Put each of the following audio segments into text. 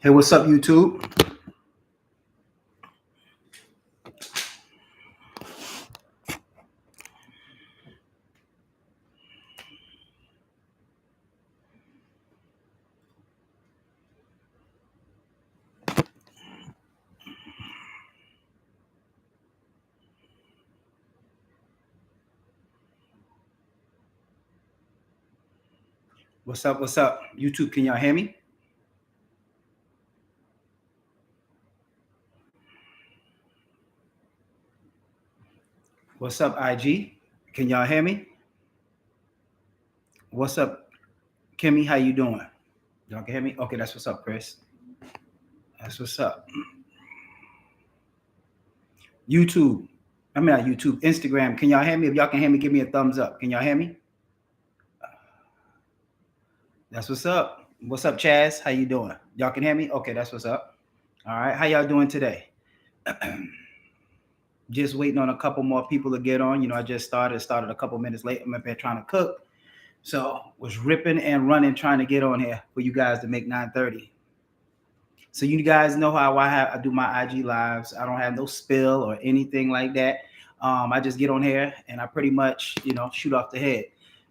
Hey, what's up, YouTube? What's up? What's up, YouTube? Can y'all hear me? What's up, IG? Can y'all hear me? What's up, Kimmy? How you doing? Y'all can hear me? Okay, that's what's up, Chris. That's what's up. YouTube. I mean, not YouTube. Instagram. Can y'all hear me? If y'all can hear me, give me a thumbs up. Can y'all hear me? That's what's up. What's up, Chaz? How you doing? Y'all can hear me? Okay, that's what's up. All right. How y'all doing today? Just waiting on a couple more people to get on. I just started a couple minutes late. I'm up here trying to cook. So was ripping and running trying to get on here for you guys to make 9:30. So you guys know how I do my IG lives. I don't have no spill or anything like that. I just get on here and I pretty much, shoot off the head.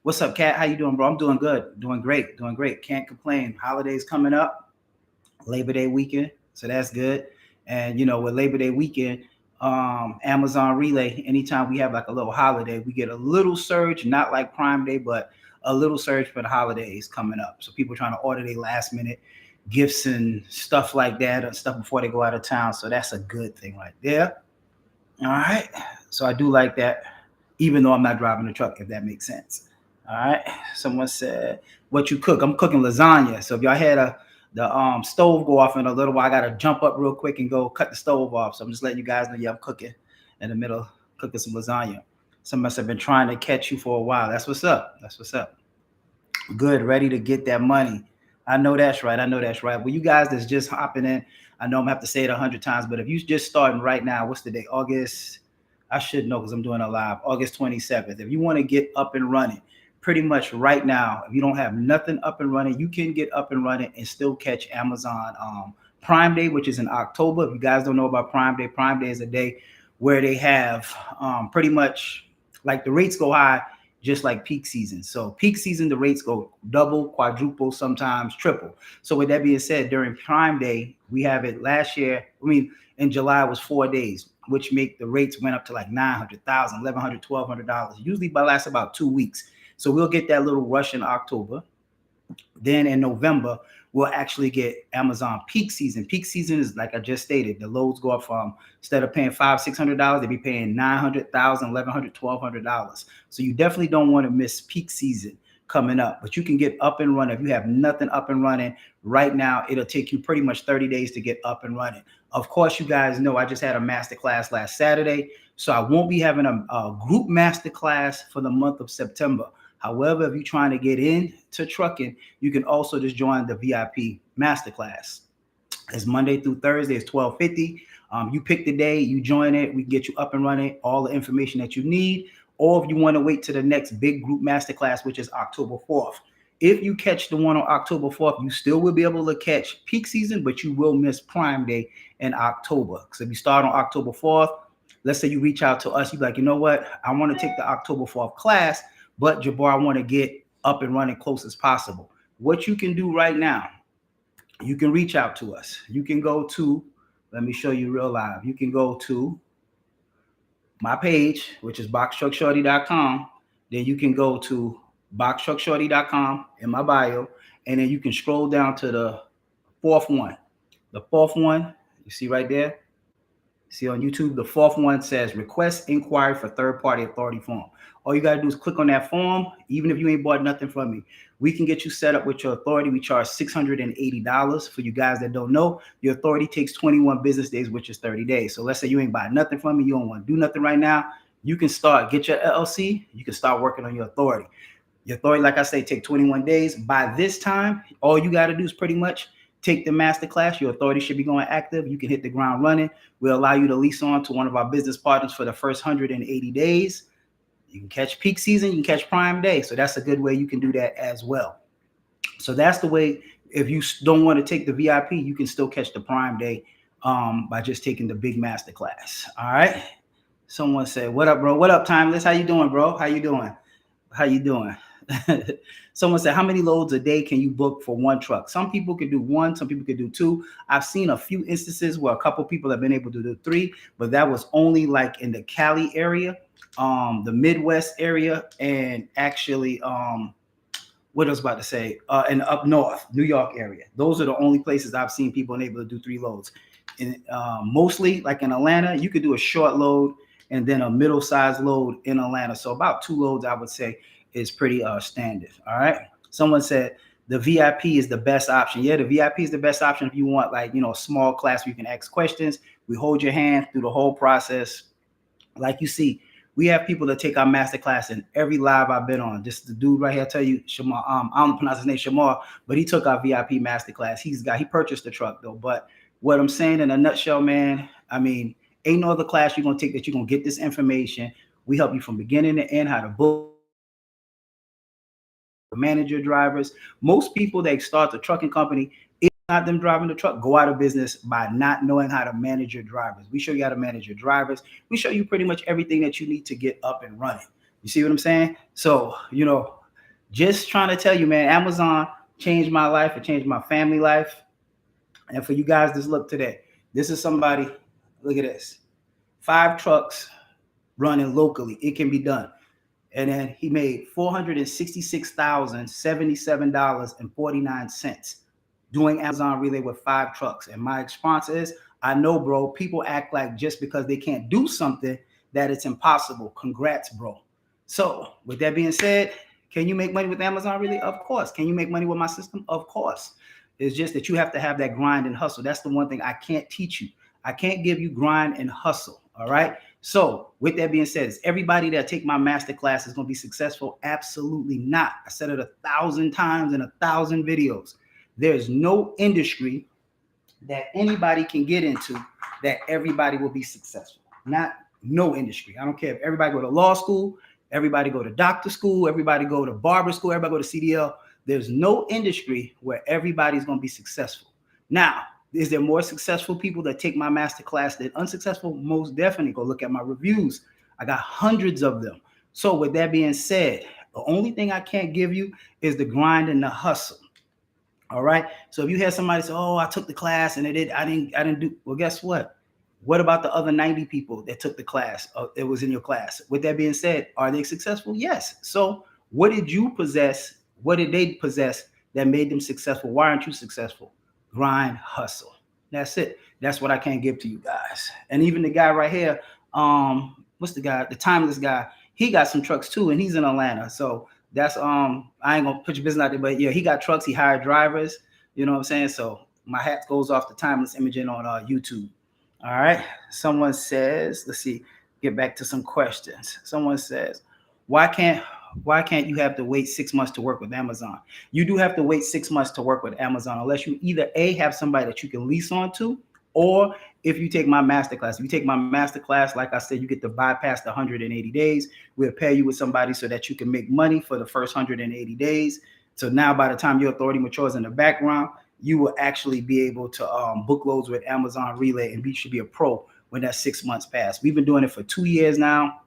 What's up, Kat? How you doing, bro? I'm doing good. Doing great. Can't complain. Holidays coming up, Labor Day weekend. So that's good. And, with Labor Day weekend, Amazon Relay, anytime we have like a little holiday, we get a little surge, not like Prime Day, but a little surge for the holidays coming up. So people trying to order their last minute gifts and stuff like that, or stuff before they go out of town. So that's a good thing right there. All right. So I do like that, even though I'm not driving the truck, if that makes sense. All right. Someone said, what you cook? I'm cooking lasagna. So if y'all had the stove go off in a little while, I gotta jump up real quick and go cut the stove off. So I'm just letting you guys know, yeah, I'm cooking in the middle, cooking some lasagna. Some of us have been trying to catch you for a while. That's what's up. That's what's up. Good, ready to get that money. I know that's right. Well, you guys that's just hopping in, I know I'm gonna have to say it 100 times, but if you just starting right now, what's the day? August, I should know because I'm doing a live, August 27th. If you want to get up and running, pretty much right now, if you don't have nothing up and running, you can get up and running and still catch Amazon Prime Day, which is in October. If you guys don't know about Prime Day is a day where they have pretty much like the rates go high just like peak season. So peak season, the rates go double, quadruple, sometimes triple. So with that being said, during Prime Day, we have it last year. In July was 4 days, which make the rates went up to like $900, $1,100, $1,200. Usually lasts about 2 weeks. So we'll get that little rush in October. Then in November, we'll actually get Amazon peak season. Peak season is like I just stated. The loads go up from, instead of paying $500-$600, they be paying $900, $1,000, $1,100, $1,200. So you definitely don't want to miss peak season coming up. But you can get up and running. If you have nothing up and running right now, it'll take you pretty much 30 days to get up and running. Of course, you guys know I just had a masterclass last Saturday. So I won't be having a group masterclass for the month of September. However, if you're trying to get into trucking, you can also just join the VIP masterclass. It's Monday through Thursday. It's $12.50. You pick the day, you join it. We can get you up and running, all the information that you need. Or if you want to wait to the next big group masterclass, which is October 4th. If you catch the one on October 4th, you still will be able to catch peak season, but you will miss Prime Day in October. So if you start on October 4th, let's say you reach out to us, you're like, you know what? I want to take the October 4th class, but Jabbar, I want to get up and running close as possible. What you can do right now, you can reach out to us. You can go to, let me show you real live. You can go to my page, which is boxtruckshorty.com. Then you can go to boxtruckshorty.com in my bio, and then you can scroll down to the fourth one. The fourth one, you see right there? See on YouTube, the fourth one says request inquiry for third-party authority form. All you got to do is click on that form. Even if you ain't bought nothing from me, we can get you set up with your authority. We charge $680. For you guys that don't know, your authority takes 21 business days, which is 30 days. So let's say you ain't buying nothing from me. You don't want to do nothing right now. You can get your LLC. You can start working on your authority. Your authority, like I say, take 21 days. By this time, all you got to do is pretty much take the masterclass. Your authority should be going active. You can hit the ground running. We'll allow you to lease on to one of our business partners for the first 180 days. You can catch peak season. You can catch Prime Day. So that's a good way you can do that as well. So that's the way. If you don't want to take the VIP, you can still catch the Prime Day by just taking the big master class. All right. Someone said, "What up, bro? What up, Timeless? How you doing, bro? How you doing? How you doing?" Someone said, "How many loads a day can you book for one truck?" Some people could do one, some people could do two. I've seen a few instances where a couple people have been able to do three, but that was only like in the Cali area, the Midwest area, and actually, what I was about to say, and up north, New York area. Those are the only places I've seen people able to do three loads. And mostly, like in Atlanta, you could do a short load and then a middle-sized load in Atlanta. So about two loads, I would say, is pretty standard. All right. Someone said the VIP is the best option. Yeah, the VIP is the best option if you want, like, a small class where you can ask questions. We hold your hand through the whole process. Like you see, we have people that take our master class in every live I've been on. Just the dude right here, I tell you, Shamar, I don't pronounce his name, Shamar, but he took our VIP master class. He purchased the truck though. But what I'm saying in a nutshell, man, I mean, ain't no other class you're gonna take that you're gonna get this information. We help you from beginning to end, how to book, manage your drivers. Most people that start the trucking company, it's not them driving the truck, go out of business by not knowing how to manage your drivers. We show you how to manage your drivers. We show you pretty much everything that you need to get up and running. You see what I'm saying? So, just trying to tell you, man, Amazon changed my life. It changed my family life. And for you guys, just look today. This is somebody, look at this. 5 trucks running locally. It can be done. And then he made $466,077.49 doing Amazon Relay with 5 trucks. And my response is, I know, bro, people act like just because they can't do something that it's impossible. Congrats, bro. So with that being said, can you make money with Amazon Relay? Of course. Can you make money with my system? Of course. It's just that you have to have that grind and hustle. That's the one thing I can't teach you. I can't give you grind and hustle. All right. So with that being said, is everybody that take my master class is going to be successful? Absolutely not. I said it 1,000 times in 1,000 videos. There's no industry that anybody can get into that everybody will be successful. No industry. I don't care if everybody go to law school, everybody go to doctor school, everybody go to barber school, everybody go to CDL. There's no industry where everybody's going to be successful. Now, is there more successful people that take my master class than unsuccessful? Most definitely. Go look at my reviews. I got hundreds of them. So with that being said, the only thing I can't give you is the grind and the hustle. All right. So if you had somebody say, "Oh, I took the class and I didn't do," well, guess what? What about the other 90 people that took the class? It was in your class. With that being said, are they successful? Yes. So what did you possess? What did they possess that made them successful? Why aren't you successful? Grind, hustle. That's it. That's what I can't give to you guys. And even the guy right here, what's the guy? The Timeless guy. He got some trucks too, and he's in Atlanta. So that's I ain't gonna put your business out there, but yeah, he got trucks. He hired drivers. You know what I'm saying? So my hat goes off to Timeless Imaging on YouTube. All right. Someone says, let's see, get back to some questions. Someone says, why can't you have to wait 6 months to work with Amazon? You do have to wait 6 months to work with Amazon unless you either A, have somebody that you can lease onto, or if you take my masterclass. If you take my masterclass, like I said, you get to bypass the 180 days. We'll pair you with somebody so that you can make money for the first 180 days. So now by the time your authority matures in the background, you will actually be able to book loads with Amazon Relay, and you should be a pro when that 6 months pass. We've been doing it for 2 years now.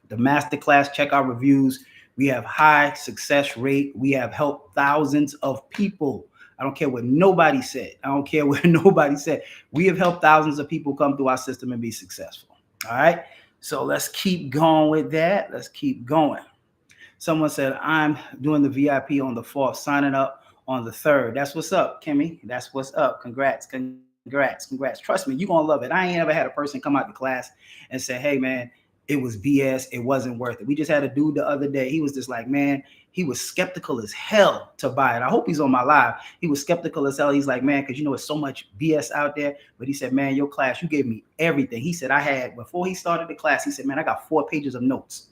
The masterclass, check our reviews. We have high success rate. We have helped thousands of people. I don't care what nobody said. I don't care what nobody said. We have helped thousands of people come through our system and be successful. All right. So let's keep going with that. Let's keep going. Someone said, I'm doing the VIP on the 4th, signing up on the 3rd. That's what's up, Kimmy. That's what's up. Congrats. Trust me, you're going to love it. I ain't ever had a person come out to class and say, hey, man, it was BS. It wasn't worth it. We just had a dude the other day. He was just like, man, he was skeptical as hell to buy it. I hope he's on my live. He was skeptical as hell. He's like, man, because it's so much BS out there. But he said, man, your class, you gave me everything. He said, before he started the class, he said, man, I got 4 pages of notes.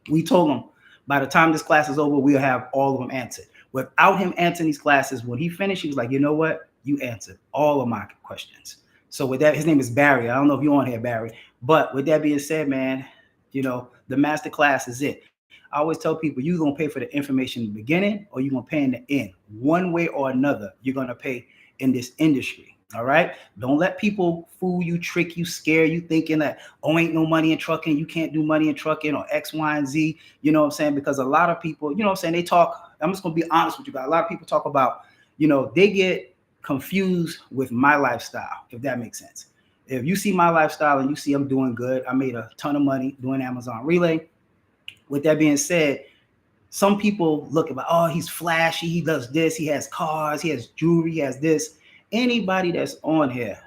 We told him by the time this class is over, we'll have all of them answered. Without him answering these classes, when he finished, he was like, you know what? You answered all of my questions. So with that, his name is Barry. I don't know if you're on here, Barry. But with that being said, man, the master class is it. I always tell people you're gonna pay for the information in the beginning or you're gonna pay in the end. One way or another, you're gonna pay in this industry. All right. Don't let people fool you, trick you, scare you, thinking that, oh, ain't no money in trucking. You can't do money in trucking or X, Y, and Z. You know what I'm saying? Because a lot of people, you know what I'm saying, they talk. I'm just gonna be honest with you guys. A lot of people talk about, they get confused with my lifestyle, if that makes sense. If you see my lifestyle and you see I'm doing good, I made a ton of money doing Amazon Relay. With that being said, some people look about, oh, he's flashy, he does this, he has cars, he has jewelry, he has this. Anybody that's on here,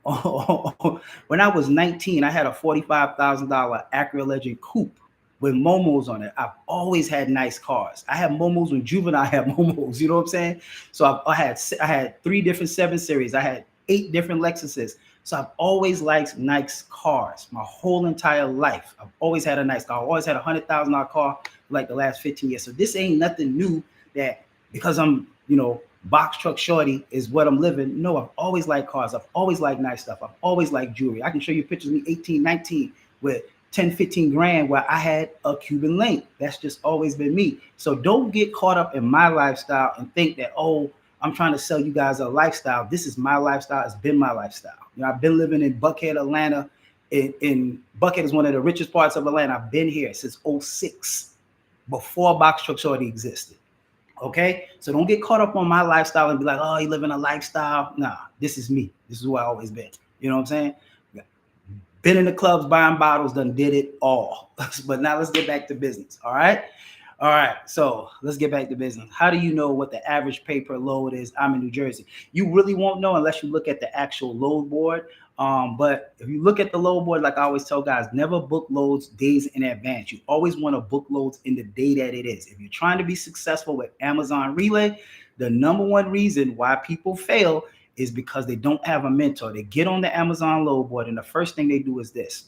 when I was 19, I had a $45,000 Acura Legend coupe with momos on it. I've always had nice cars. I had momos when Juvenile had momos. You know what I'm saying? So I had 3 different 7 Series. I had 8 different Lexuses. So I've always liked nice cars my whole entire life. I've always had a nice car. I've always had a $100,000 car for like the last 15 years. So this ain't nothing new that because I'm, box truck shorty is what I'm living. No, I've always liked cars. I've always liked nice stuff. I've always liked jewelry. I can show you pictures of me 18, 19 with 10, 15 grand where I had a Cuban link. That's just always been me. So don't get caught up in my lifestyle and think that, oh, I'm trying to sell you guys a lifestyle. This is my lifestyle. It's been my lifestyle. I've been living in Buckhead, Atlanta. In Buckhead is one of the richest parts of Atlanta. I've been here since 06, before box truck shorty existed. Okay, so don't get caught up on my lifestyle and be like, oh, you living a lifestyle. Nah, this is me. This is who I always been. You know what I'm saying? Been in the clubs, buying bottles, done did it all. But now let's get back to business. All right. So let's get back to business. How do you know what the average pay per load is? I'm in New Jersey. You really won't know unless you look at the actual load board. But if you look at the load board, like I always tell guys, never book loads days in advance. You always want to book loads in the day that it is. If you're trying to be successful with Amazon Relay, the number one reason why people fail is because they don't have a mentor. They get on the Amazon load board, and the first thing they do is this.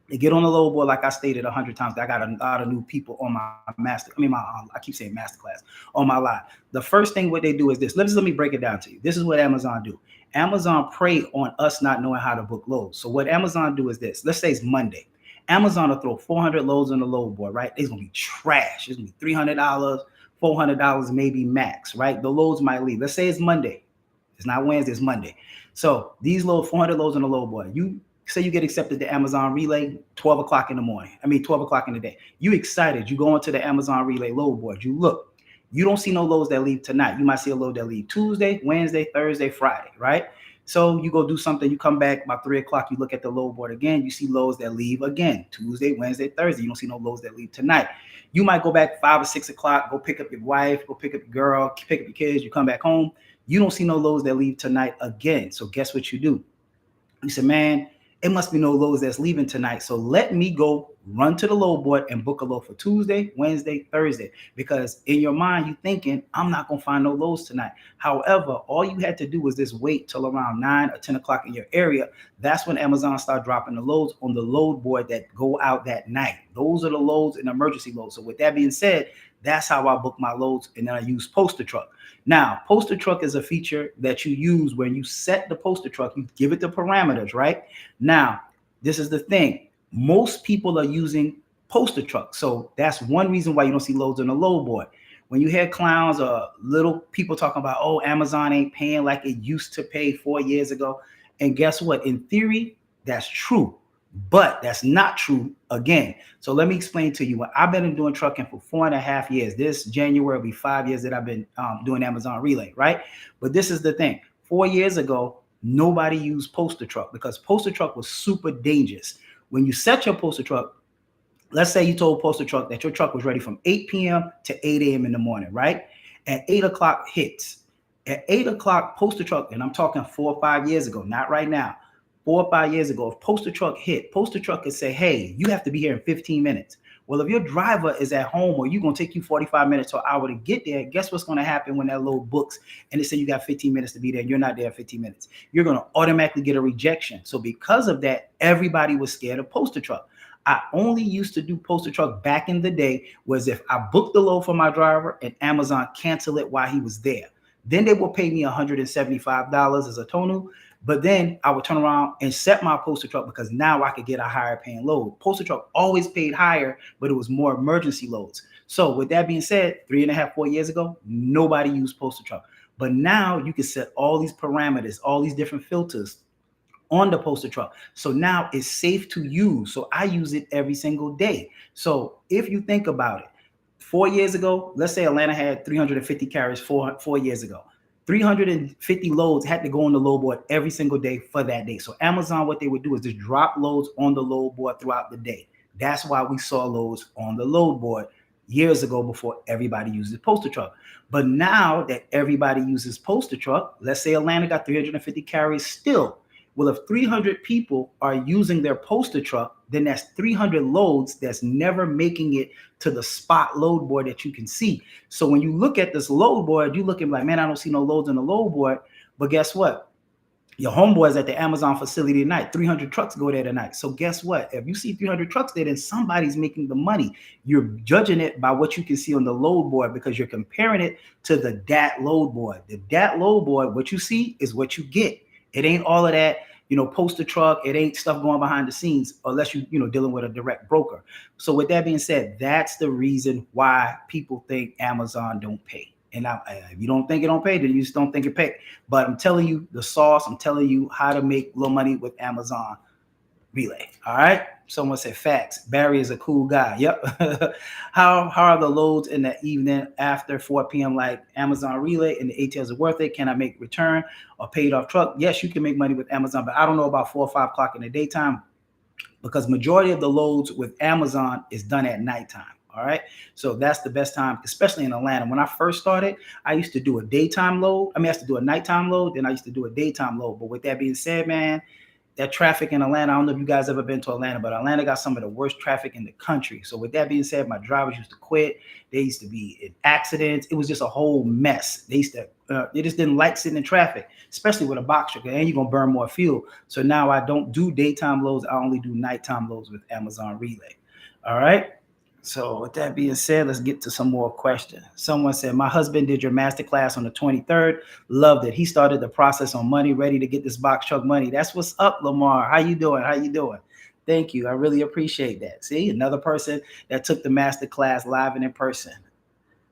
They get on the load board, like I stated 100 times. I got a lot of new people on my I keep saying masterclass on my live. The first thing what they do is this. Let me break it down to you. This is what Amazon do. Amazon prey on us not knowing how to book loads. So what Amazon do is this. Let's say it's Monday. Amazon will throw 400 loads on the load board, right? It's gonna be trash. It's gonna be $300, $400 maybe max, right? The loads might leave. Let's say it's Monday. It's not Wednesday, it's Monday. So these 400 loads on the load board. You say you get accepted to Amazon Relay 12 o'clock in the morning. 12 o'clock in the day. You excited. You go into the Amazon Relay load board. You look. You don't see no loads that leave tonight. You might see a load that leave Tuesday, Wednesday, Thursday, Friday, right? So you go do something. You come back about 3 o'clock. You look at the load board again. You see loads that leave again Tuesday, Wednesday, Thursday. You don't see no loads that leave tonight. You might go back 5 or 6 o'clock. Go pick up your wife. Go pick up your girl. Pick up your kids. You come back home. You don't see no loads that leave tonight again. So guess what you do? You say, man, it must be no loads that's leaving tonight. So let me go run to the load board and book a load for Tuesday, Wednesday, Thursday. Because in your mind, you're thinking, I'm not going to find no loads tonight. However, all you had to do was just wait till around 9 or 10 o'clock in your area. That's when Amazon start dropping the loads on the load board that go out that night. Those are the loads and emergency loads. So with that being said, that's how I book my loads. And then I use Poster Truck. Now, Poster Truck is a feature that you use when you set the Poster Truck. You give it the parameters, right? Now, this is the thing. Most people are using Poster Truck. So that's one reason why you don't see loads on the load board. When you hear clowns or little people talking about, oh, Amazon ain't paying like it used to pay 4 years ago. And guess what? In theory, that's true. But that's not true again. So let me explain to you. I've been doing trucking for 4.5 years. This January will be 5 years that I've been doing Amazon Relay, right? But this is the thing. 4 years ago, nobody used Poster Truck because Poster Truck was super dangerous. When you set your Poster Truck, let's say you told Poster Truck that your truck was ready from 8 p.m. to 8 a.m. in the morning, right? At 8 o'clock hits. At 8 o'clock, Poster Truck, and I'm talking 4 or 5 years ago, not right now. 4 or 5 years ago, if Poster Truck hit, Poster Truck could say, hey, you have to be here in 15 minutes. Well, if your driver is at home or you're going to take you 45 minutes to an hour to get there, guess what's going to happen when that load books and they say you got 15 minutes to be there and you're not there in 15 minutes? You're going to automatically get a rejection. So because of that, everybody was scared of Poster Truck. I only used to do Poster Truck back in the day was if I booked the load for my driver and Amazon canceled it while he was there. Then they will pay me $175 as a total. But then I would turn around and set my postal truck because now I could get a higher paying load. Postal truck always paid higher, but it was more emergency loads. So with that being said, 3.5, 4 years ago, nobody used postal truck. But now you can set all these parameters, all these different filters on the postal truck. So now it's safe to use. So I use it every single day. So if you think about it, 4 years ago, let's say Atlanta had 350 carriers 4 years ago. 350 loads had to go on the load board every single day for that day. So Amazon, what they would do is just drop loads on the load board throughout the day. That's why we saw loads on the load board years ago before everybody uses postal truck. But now that everybody uses postal truck, let's say Atlanta got 350 carriers still. Well, if 300 people are using their postal truck, then that's 300 loads that's never making it to the spot load board that you can see. So when you look at this load board, you looking like, man, I don't see no loads on the load board. But guess what? Your homeboys at the Amazon facility tonight, 300 trucks go there tonight. So guess what? If you see 300 trucks there, then somebody's making the money. You're judging it by what you can see on the load board because you're comparing it to the DAT load board. The DAT load board, what you see is what you get. It ain't all of that, postal truck. It ain't stuff going behind the scenes unless you dealing with a direct broker. So with that being said, that's the reason why people think Amazon don't pay. And if you don't think it don't pay, then you just don't think it pay. But I'm telling you the sauce. I'm telling you how to make little money with Amazon Relay. All right. Someone said facts. Barry is a cool guy. Yep. How are the loads in the evening after 4 p.m. like Amazon Relay and the ATLs are worth it? Can I make return or paid off truck? Yes, you can make money with Amazon, but I don't know about 4 or 5 o'clock in the daytime because majority of the loads with Amazon is done at nighttime. All right. So that's the best time, especially in Atlanta. When I first started, I used to do a daytime load. I used to do a nighttime load. Then I used to do a daytime load. But with that being said, man, that traffic in Atlanta, I don't know if you guys ever been to Atlanta, but Atlanta got some of the worst traffic in the country. So with that being said, my drivers used to quit. They used to be in accidents. It was just a whole mess. They just didn't like sitting in traffic, especially with a box truck, and you're going to burn more fuel. So now I don't do daytime loads. I only do nighttime loads with Amazon Relay. All right. So with that being said, let's get to some more questions. Someone said, my husband did your masterclass on the 23rd. Loved it. He started the process on money, ready to get this box truck money. That's what's up, Lamar. How you doing? How you doing? Thank you. I really appreciate that. See, another person that took the masterclass live and in person.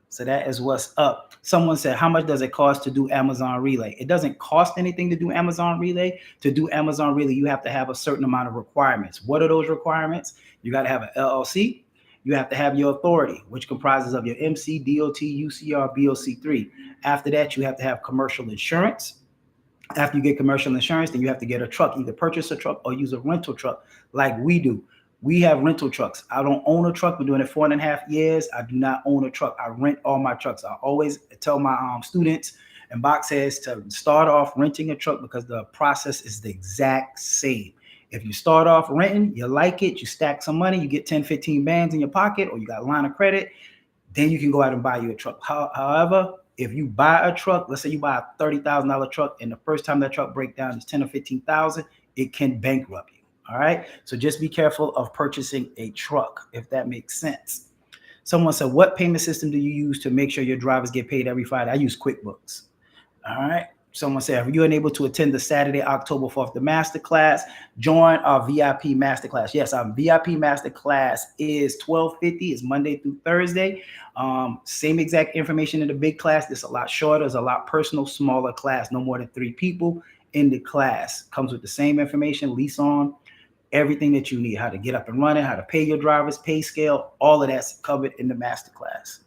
So that is what's up. Someone said, how much does it cost to do Amazon Relay? It doesn't cost anything to do Amazon Relay. To do Amazon Relay, you have to have a certain amount of requirements. What are those requirements? You got to have an LLC. You have to have your authority, which comprises of your MC, DOT, UCR, BOC3. After that, you have to have commercial insurance. After you get commercial insurance, then you have to get a truck, either purchase a truck or use a rental truck like we do. We have rental trucks. I don't own a truck. We're doing it 4.5 years. I do not own a truck. I rent all my trucks. I always tell my students and box heads to start off renting a truck because the process is the exact same. If you start off renting, you like it, you stack some money, you get 10, 15 bands in your pocket, or you got a line of credit, then you can go out and buy you a truck. However, if you buy a truck, let's say you buy a $30,000 truck, and the first time that truck breaks down is 10 or 15,000, it can bankrupt you. All right. So just be careful of purchasing a truck, if that makes sense. Someone said, what payment system do you use to make sure your drivers get paid every Friday? I use QuickBooks. All right. Someone said, are you unable to attend the Saturday, October 4th, the masterclass? Join our VIP masterclass. Yes, our VIP masterclass is $12.50. It's Monday through Thursday. Same exact information in the big class. It's a lot shorter. It's a lot personal, smaller class. No more than 3 people in the class. Comes with the same information, lease on, everything that you need. How to get up and running, how to pay your drivers, pay scale. All of that's covered in the masterclass.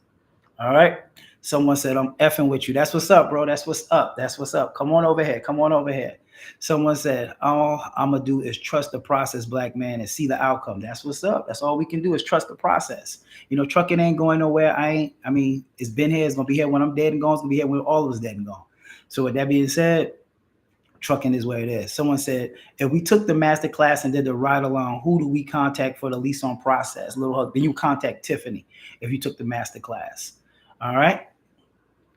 All right. Someone said, I'm effing with you. That's what's up, bro. That's what's up. That's what's up. Come on over here. Come on over here. Someone said, all I'm going to do is trust the process, black man, and see the outcome. That's what's up. That's all we can do is trust the process. Trucking ain't going nowhere. It's been here. It's going to be here when I'm dead and gone. It's going to be here when all of us dead and gone. So with that being said, trucking is where it is. Someone said, if we took the master class and did the ride along, who do we contact for the lease on process? Little hug. Then you contact Tiffany if you took the master class. All right.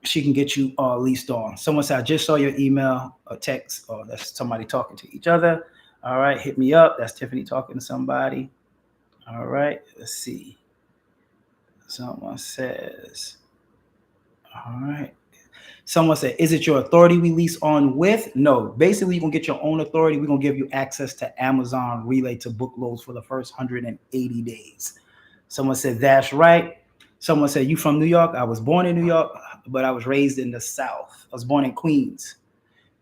She can get you leased on. Someone said, I just saw your email or text, or that's somebody talking to each other. All right, hit me up. That's Tiffany talking to somebody. All right, let's see. Someone says, all right. Someone said, is it your authority we lease on with? No. Basically, you're going to get your own authority. We're going to give you access to Amazon Relay to book loads for the first 180 days. Someone said, that's right. Someone said, you from New York? I was born in New York, but I was raised in the South. I was born in Queens.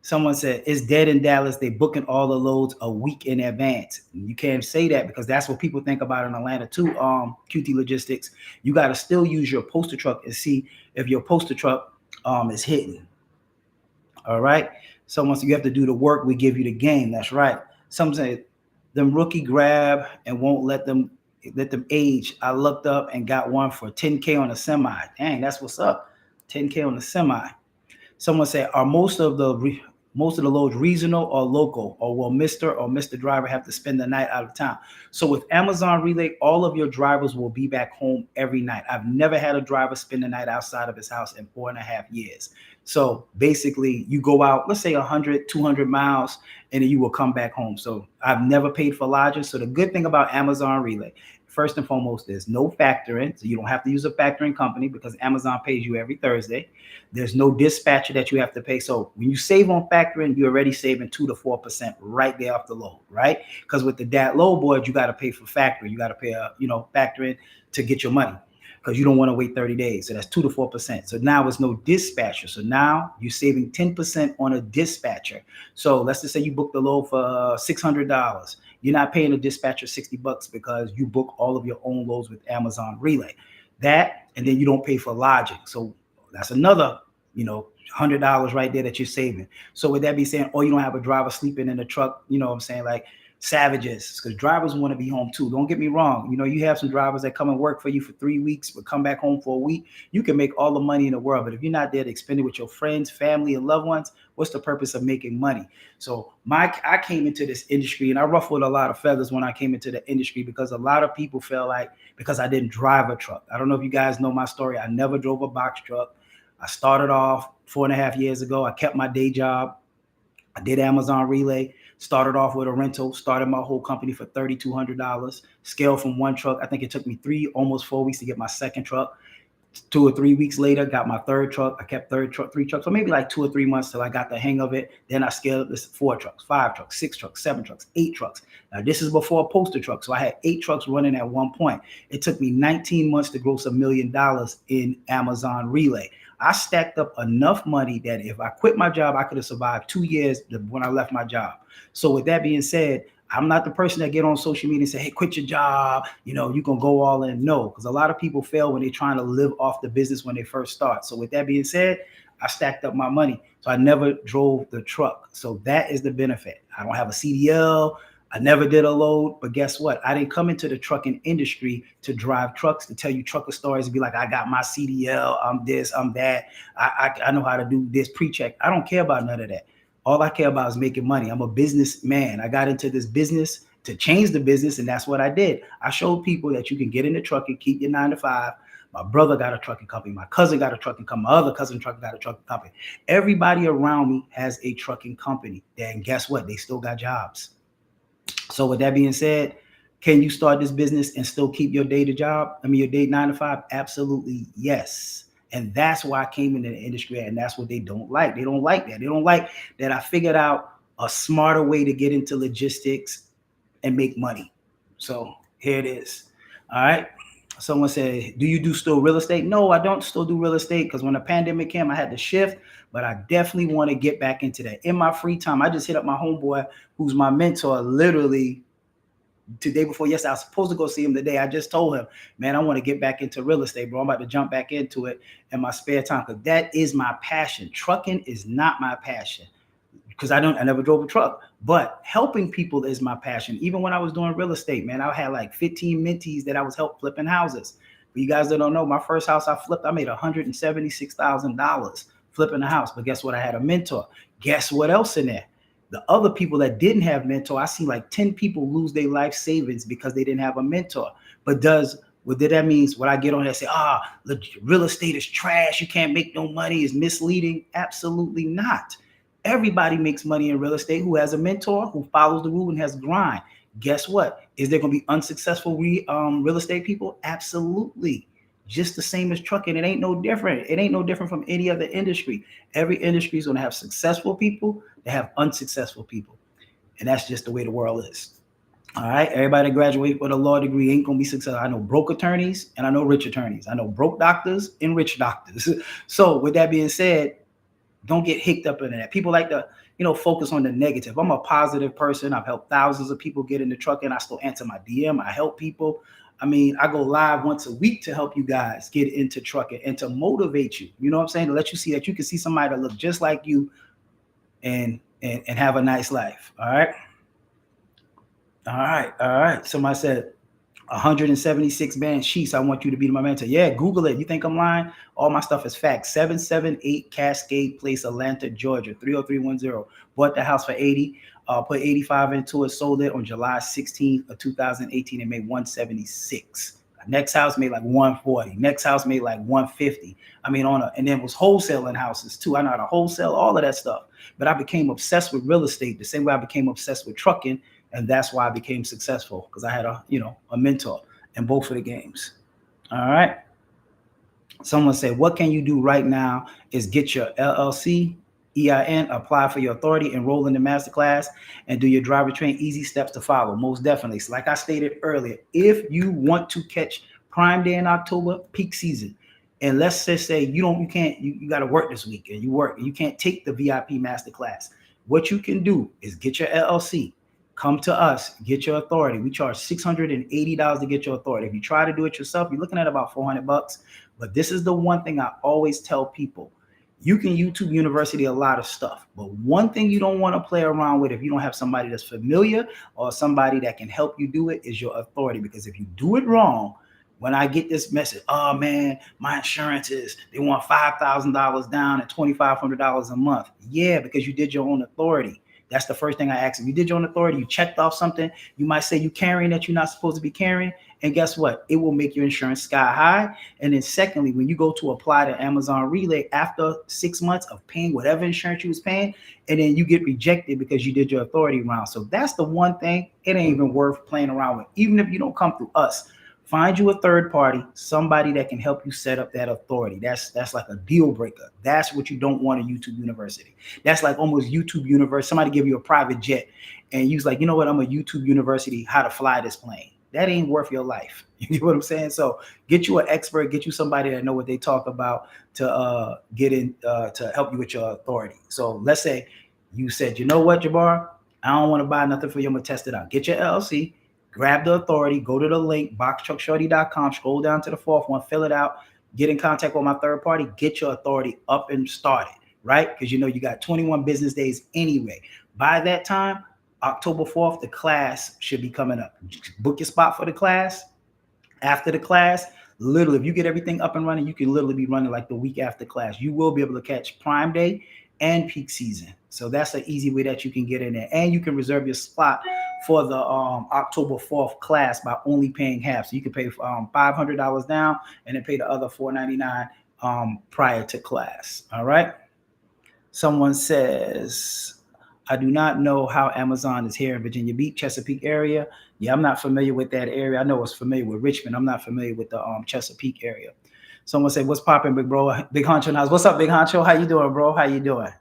Someone said, it's dead in Dallas. They booking all the loads a week in advance. You can't say that because that's what people think about in Atlanta too. QT Logistics, you got to still use your poster truck and see if your poster truck is hitting. All right. Someone said, you have to do the work. We give you the game. That's right. Some say, them rookie grab and won't let them age. I looked up and got one for 10K on a semi. Dang, that's what's up. 10K on a semi. Someone said, are most of the loads regional or local, or will Mr. Driver have to spend the night out of town? So with Amazon Relay, all of your drivers will be back home every night. I've never had a driver spend the night outside of his house in 4.5 years. So basically you go out, let's say 100, 200 miles, and then you will come back home. So I've never paid for lodging. So the good thing about Amazon Relay, first and foremost, there's no factoring. So you don't have to use a factoring company because Amazon pays you every Thursday. There's no dispatcher that you have to pay. So when you save on factoring, you're already saving 2 to 4% right there off the load, right? Because with the DAT load board, you got to pay for factoring. You got to pay factoring to get your money because you don't want to wait 30 days. So that's 2 to 4%. So now it's no dispatcher. So now you're saving 10% on a dispatcher. So let's just say you book the load for $600. You're not paying a dispatcher $60 because you book all of your own loads with Amazon Relay. That, and then you don't pay for lodging. So that's another, $100 right there that you're saving. So with that be saying, you don't have a driver sleeping in the truck, you know what I'm saying? Like savages, because drivers want to be home too. Don't get me wrong. You have some drivers that come and work for you for 3 weeks, but come back home for a week. You can make all the money in the world, but if you're not there to spend it with your friends, family, and loved ones, what's the purpose of making money? So I came into this industry and I ruffled a lot of feathers when I came into the industry because a lot of people felt like because I didn't drive a truck. I don't know if you guys know my story. I never drove a box truck. I started off 4.5 years ago. I kept my day job. I did Amazon Relay, started off with a rental, started my whole company for $3,200, scaled from one truck. I think it took me almost 4 weeks to get my second truck. 2 or 3 weeks later, got my third truck. I kept three trucks, so maybe like 2 or 3 months till I got the hang of it. Then I scaled this 4 trucks, 5 trucks, 6 trucks, 7 trucks, 8 trucks. Now this is before a poster truck. So I had 8 trucks running at one point. It took me 19 months to gross $1 million in Amazon Relay. I stacked up enough money that if I quit my job, I could have survived 2 years when I left my job. So with that being said, I'm not the person that get on social media and say, hey, quit your job. You can go all in. No, because a lot of people fail when they're trying to live off the business when they first start. So with that being said, I stacked up my money. So I never drove the truck. So that is the benefit. I don't have a CDL. I never did a load, but guess what? I didn't come into the trucking industry to drive trucks, to tell you trucker stories, and be like, I got my CDL, I'm this, I'm that. I know how to do this pre-check. I don't care about none of that. All I care about is making money. I'm a businessman. I got into this business to change the business, and that's what I did. I showed people that you can get in the trucking, keep your 9 to 5. My brother got a trucking company. My cousin got a trucking company. My other cousin got a trucking company. Everybody around me has a trucking company. And guess what? They still got jobs. So with that being said, can you start this business and still keep your day your day 9 to 5? Absolutely, yes. And that's why I came into the industry, and that's what they don't like. They don't like that. They don't like that I figured out a smarter way to get into logistics and make money. So here it is. All right. Someone said, do you do still real estate? No, I don't still do real estate because when the pandemic came, I had to shift, but I definitely want to get back into that. In my free time, I just hit up my homeboy, who's my mentor, literally the day before yesterday. I was supposed to go see him today. I just told him, man, I want to get back into real estate, bro. I'm about to jump back into it in my spare time because that is my passion. Trucking is not my passion because I never drove a truck, but helping people is my passion. Even when I was doing real estate, man, I had like 15 mentees that I was helping flipping houses. For you guys that don't know, my first house I flipped, I made $176,000 flipping a house. But guess what? I had a mentor. Guess what else in there? The other people that didn't have mentor, I see like 10 people lose their life savings because they didn't have a mentor. But that means when I get on there and say, real estate is trash, you can't make no money, is misleading? Absolutely not. Everybody makes money in real estate who has a mentor, who follows the rule and has grind. Guess what? Is there going to be unsuccessful real estate people? Absolutely. just the same as trucking. It ain't no different. It ain't no different from any other industry. Every industry is going to have successful people, they have unsuccessful people. And that's just the way the world is. All right. Everybody that graduate with a law degree ain't going to be successful. I know broke attorneys and I know rich attorneys. I know broke doctors and rich doctors. So with that being said, don't get hicked up in that. People like to, focus on the negative. I'm a positive person. I've helped thousands of people get into trucking. I still answer my DM. I help people. I mean, I go live once a week to help you guys get into trucking and to motivate you. You know what I'm saying? To let you see that you can see somebody that look just like you and have a nice life. All right. All right. All right. Somebody said 176 band sheets. I want you to be my mentor. Yeah, Google it. You think I'm lying? All my stuff is facts. 778 Cascade Place, Atlanta, Georgia, 30310. Bought the house for 80. Put 85 into it. Sold it on July 16th of 2018 and made 176. Next house made like 140. Next house made like 150. I mean, and then was wholesaling houses too. I know how to wholesale, all of that stuff. But I became obsessed with real estate the same way I became obsessed with trucking. And that's why I became successful, because I had a mentor in both of the games. All right. Someone said, what can you do right now is get your LLC, EIN, apply for your authority, enroll in the Masterclass, and do your driver train. Easy steps to follow. Most definitely. So like I stated earlier, if you want to catch Prime Day in October, peak season, and let's just say you got to work this week and you can't take the VIP Masterclass. What you can do is get your LLC. Come to us, get your authority. We charge $680 to get your authority. If you try to do it yourself, you're looking at about $400. But this is the one thing I always tell people. You can YouTube University a lot of stuff, but one thing you don't want to play around with if you don't have somebody that's familiar or somebody that can help you do it is your authority. Because if you do it wrong, when I get this message, oh man, my insurance they want $5,000 down and $2,500 a month. Yeah, because you did your own authority. That's the first thing I ask. If you did your own authority, you checked off something, you might say you're carrying that you're not supposed to be carrying. And guess what? It will make your insurance sky high. And then secondly, when you go to apply to Amazon Relay after 6 months of paying whatever insurance you was paying, and then you get rejected because you did your authority round. So that's the one thing it ain't even worth playing around with. Even if you don't come through us, find you a third party, somebody that can help you set up that authority. That's like a deal breaker. That's what you don't want at YouTube University. That's like almost YouTube University. Somebody give you a private jet and you's like, you know what? I'm a YouTube University, how to fly this plane. That ain't worth your life. You know what I'm saying? So get you an expert, get you somebody that know what they talk about to get in to help you with your authority. So let's say you said, you know what, Jabbar? I don't want to buy nothing for you. I'm gonna test it out. Get your LLC. Grab the authority, go to the link, boxtruckshorty.com, scroll down to the fourth one, fill it out, get in contact with my third party, get your authority up and started, right? Because you got 21 business days anyway. By that time, October 4th, the class should be coming up. Book your spot for the class. After the class, literally, if you get everything up and running, you can literally be running like the week after class. You will be able to catch Prime Day and peak season. So that's an easy way that you can get in there. And you can reserve your spot for the October 4th class by only paying half. So you can pay $500 down and then pay the other $499 prior to class. All right. Someone says, I do not know how Amazon is here in Virginia Beach, Chesapeake area. Yeah, I'm not familiar with that area. I know it's familiar with Richmond. I'm not familiar with the Chesapeake area. Someone said, what's popping, big bro? Big Honcho in the house. What's up, Big Honcho? How you doing, bro? How you doing?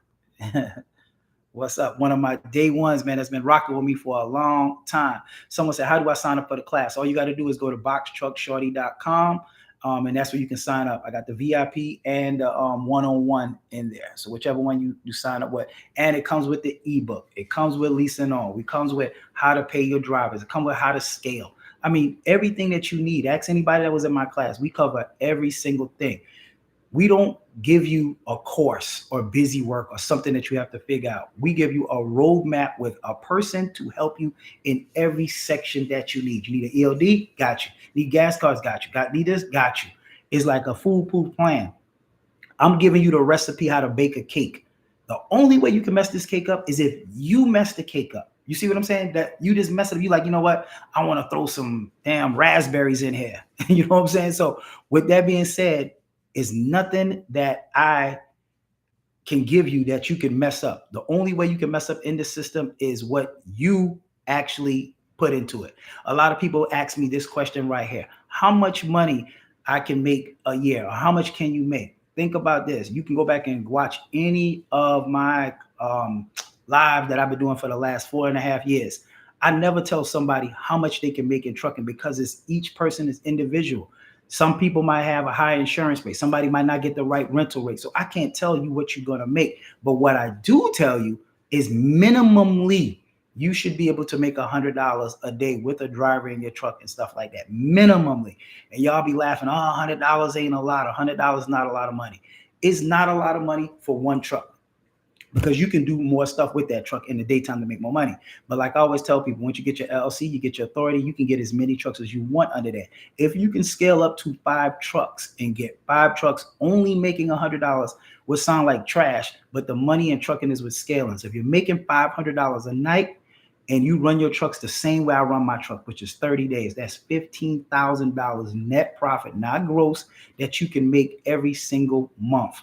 What's up? One of my day ones, man, that's been rocking with me for a long time. Someone said, how do I sign up for the class? All you got to do is go to boxtruckshorty.com. And that's where you can sign up. I got the VIP and the one-on-one in there. So whichever one you sign up with. And it comes with the ebook. It comes with leasing on. It comes with how to pay your drivers. It comes with how to scale. I mean, everything that you need. Ask anybody that was in my class. We cover every single thing. We don't give you a course or busy work or something that you have to figure out. We give you a roadmap with a person to help you in every section that you need. You need an ELD? Got you. Need gas cards? Got you. Need this? Got you. It's like a foolproof plan. I'm giving you the recipe how to bake a cake. The only way you can mess this cake up is if you mess the cake up. You see what I'm saying? That you just mess it up. You like, you know what? I want to throw some damn raspberries in here. You know what I'm saying? So with that being said, is nothing that I can give you that you can mess up. The only way you can mess up in the system is what you actually put into it. A lot of people ask me this question right here. How much money I can make a year? Or how much can you make? Think about this. You can go back and watch any of my live that I've been doing for the last 4.5 years. I never tell somebody how much they can make in trucking because it's each person is individual. Some people might have a high insurance rate. Somebody might not get the right rental rate. So I can't tell you what you're going to make. But what I do tell you is minimally you should be able to make $100 a day with a driver in your truck and stuff like that. Minimally. And y'all be laughing, oh, $100 ain't a lot. $100 is not a lot of money. It's not a lot of money for one truck, because you can do more stuff with that truck in the daytime to make more money. But like I always tell people, once you get your LLC, you get your authority, you can get as many trucks as you want under that. If you can scale up to 5 trucks and get 5 trucks only making $100, would sound like trash, but the money in trucking is with scaling. So if you're making $500 a night and you run your trucks the same way I run my truck, which is 30 days, that's $15,000 net profit, not gross, that you can make every single month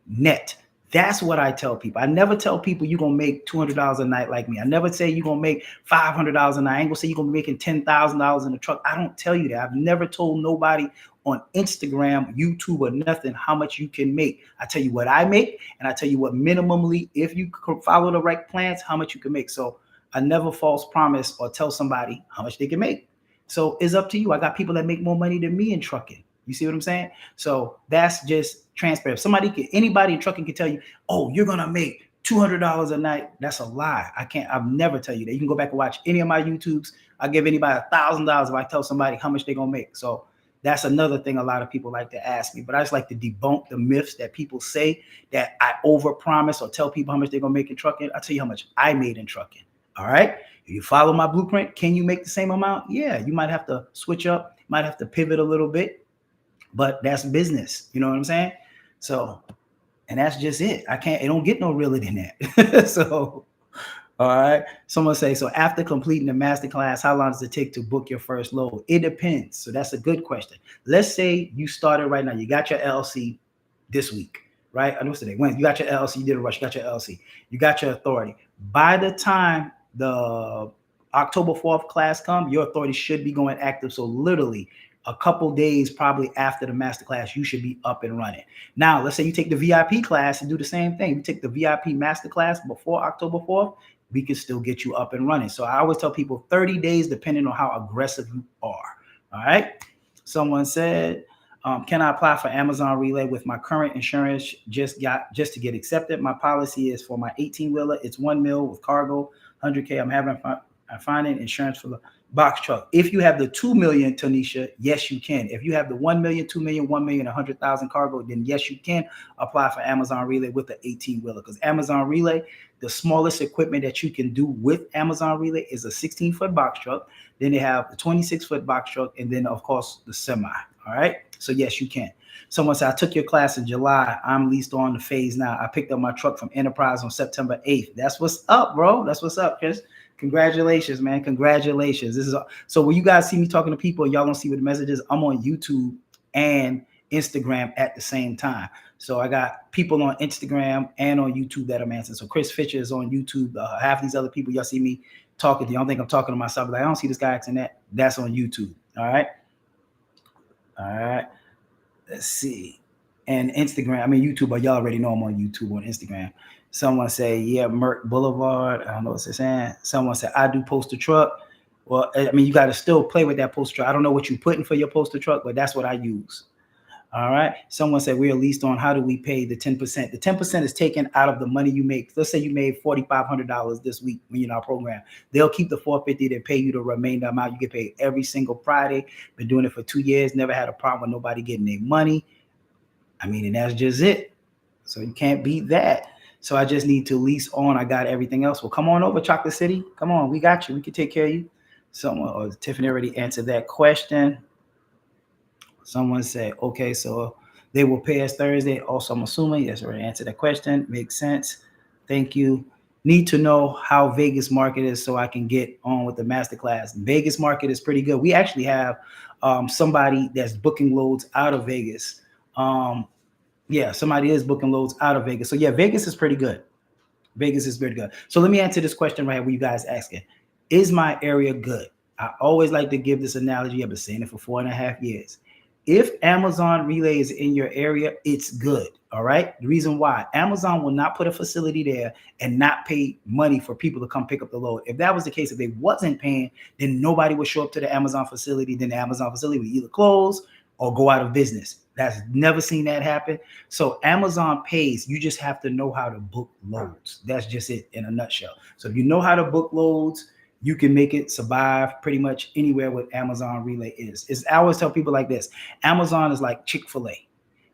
net. That's what I tell people. I never tell people you're going to make $200 a night like me. I never say you're going to make $500 a night. I ain't going to say you're going to be making $10,000 in the truck. I don't tell you that. I've never told nobody on Instagram, YouTube, or nothing how much you can make. I tell you what I make, and I tell you what minimally, if you follow the right plans, how much you can make. So I never false promise or tell somebody how much they can make. So it's up to you. I got people that make more money than me in trucking. You see what I'm saying? So that's just transparent. Anybody in trucking can tell you, oh, you're going to make $200 a night. That's a lie. I've never tell you that. You can go back and watch any of my YouTubes. I'll give anybody $1,000 if I tell somebody how much they're going to make. So that's another thing a lot of people like to ask me, but I just like to debunk the myths that people say that I overpromise or tell people how much they're going to make in trucking. I'll tell you how much I made in trucking. All right. If you follow my blueprint, can you make the same amount? Yeah, you might have to switch up, might have to pivot a little bit, but that's business. You know what I'm saying? So, and that's just it. It don't get no realer than that. So, all right. Someone say, so after completing the masterclass, how long does it take to book your first load? It depends. So that's a good question. Let's say you started right now. You got your LLC this week, right? I know it's today. When you got your LLC, you did a rush, you got your LLC, you got your authority. By the time the October 4th class comes, your authority should be going active. So literally a couple days probably after the masterclass, you should be up and running. Now, let's say you take the VIP class and do the same thing. You take the VIP masterclass before October 4th, we can still get you up and running. So I always tell people 30 days, depending on how aggressive you are. All right. Someone said, can I apply for Amazon Relay with my current insurance just to get accepted? My policy is for my 18-wheeler. It's $1 million with cargo, 100K. I'm finding insurance for the box truck. If you have the 2 million, Tanisha, yes, you can. If you have the 1 million, 2 million, 1 million, 100,000 cargo, then yes, you can apply for Amazon Relay with the 18-wheeler, because Amazon Relay, the smallest equipment that you can do with Amazon Relay is a 16-foot box truck. Then they have the 26-foot box truck, and then of course the semi. All right. So yes, you can. Someone said, I took your class in July. I'm leased on the phase now. I picked up my truck from Enterprise on September 8th. That's what's up, bro. That's what's up, Chris. Congratulations, man. Congratulations. This is so when you guys see me talking to people, y'all don't see what the message is. I'm on YouTube and Instagram at the same time. So I got people on Instagram and on YouTube that I'm answering. So Chris Fisher is on YouTube. Half these other people, y'all see me talking to. Y'all don't think I'm talking to myself. Like, I don't see this guy asking that. That's on YouTube. All right. All right. Let's see. And Instagram, YouTube, but y'all already know I'm on YouTube, on Instagram. Someone say, yeah, Merck Boulevard. I don't know what they're saying. Someone said, I do poster truck. Well, you got to still play with that poster truck. I don't know what you're putting for your poster truck, but that's what I use. All right. Someone said, we're leased on, how do we pay the 10%? The 10% is taken out of the money you make. Let's say you made $4,500 this week when you're in our program. They'll keep the $450. They pay you the remainder amount. You get paid every single Friday. Been doing it for 2 years. Never had a problem with nobody getting their money. And that's just it. So you can't beat that. So I just need to lease on. I got everything else. Well, come on over, Chocolate City. Come on. We got you. We can take care of you. Tiffany already answered that question. Someone said, okay, so they will pay us Thursday. Also, I'm assuming, yes, I already answered that question. Makes sense. Thank you. Need to know how Vegas market is so I can get on with the masterclass. Vegas market is pretty good. We actually have somebody that's booking loads out of Vegas. Somebody is booking loads out of Vegas. So yeah, Vegas is pretty good. Vegas is pretty good. So let me answer this question right here. What you guys asking? Is my area good? I always like to give this analogy. I've been saying it for 4.5 years. If Amazon Relay is in your area, it's good. All right. The reason why Amazon will not put a facility there and not pay money for people to come pick up the load. If that was the case, if they wasn't paying, then nobody would show up to the Amazon facility. Then the Amazon facility would either close or go out of business. That's never seen that happen. So Amazon pays. You just have to know how to book loads. That's just it in a nutshell. So if you know how to book loads, you can make it survive pretty much anywhere what Amazon Relay is. I always tell people like this: Amazon is like Chick-fil-A.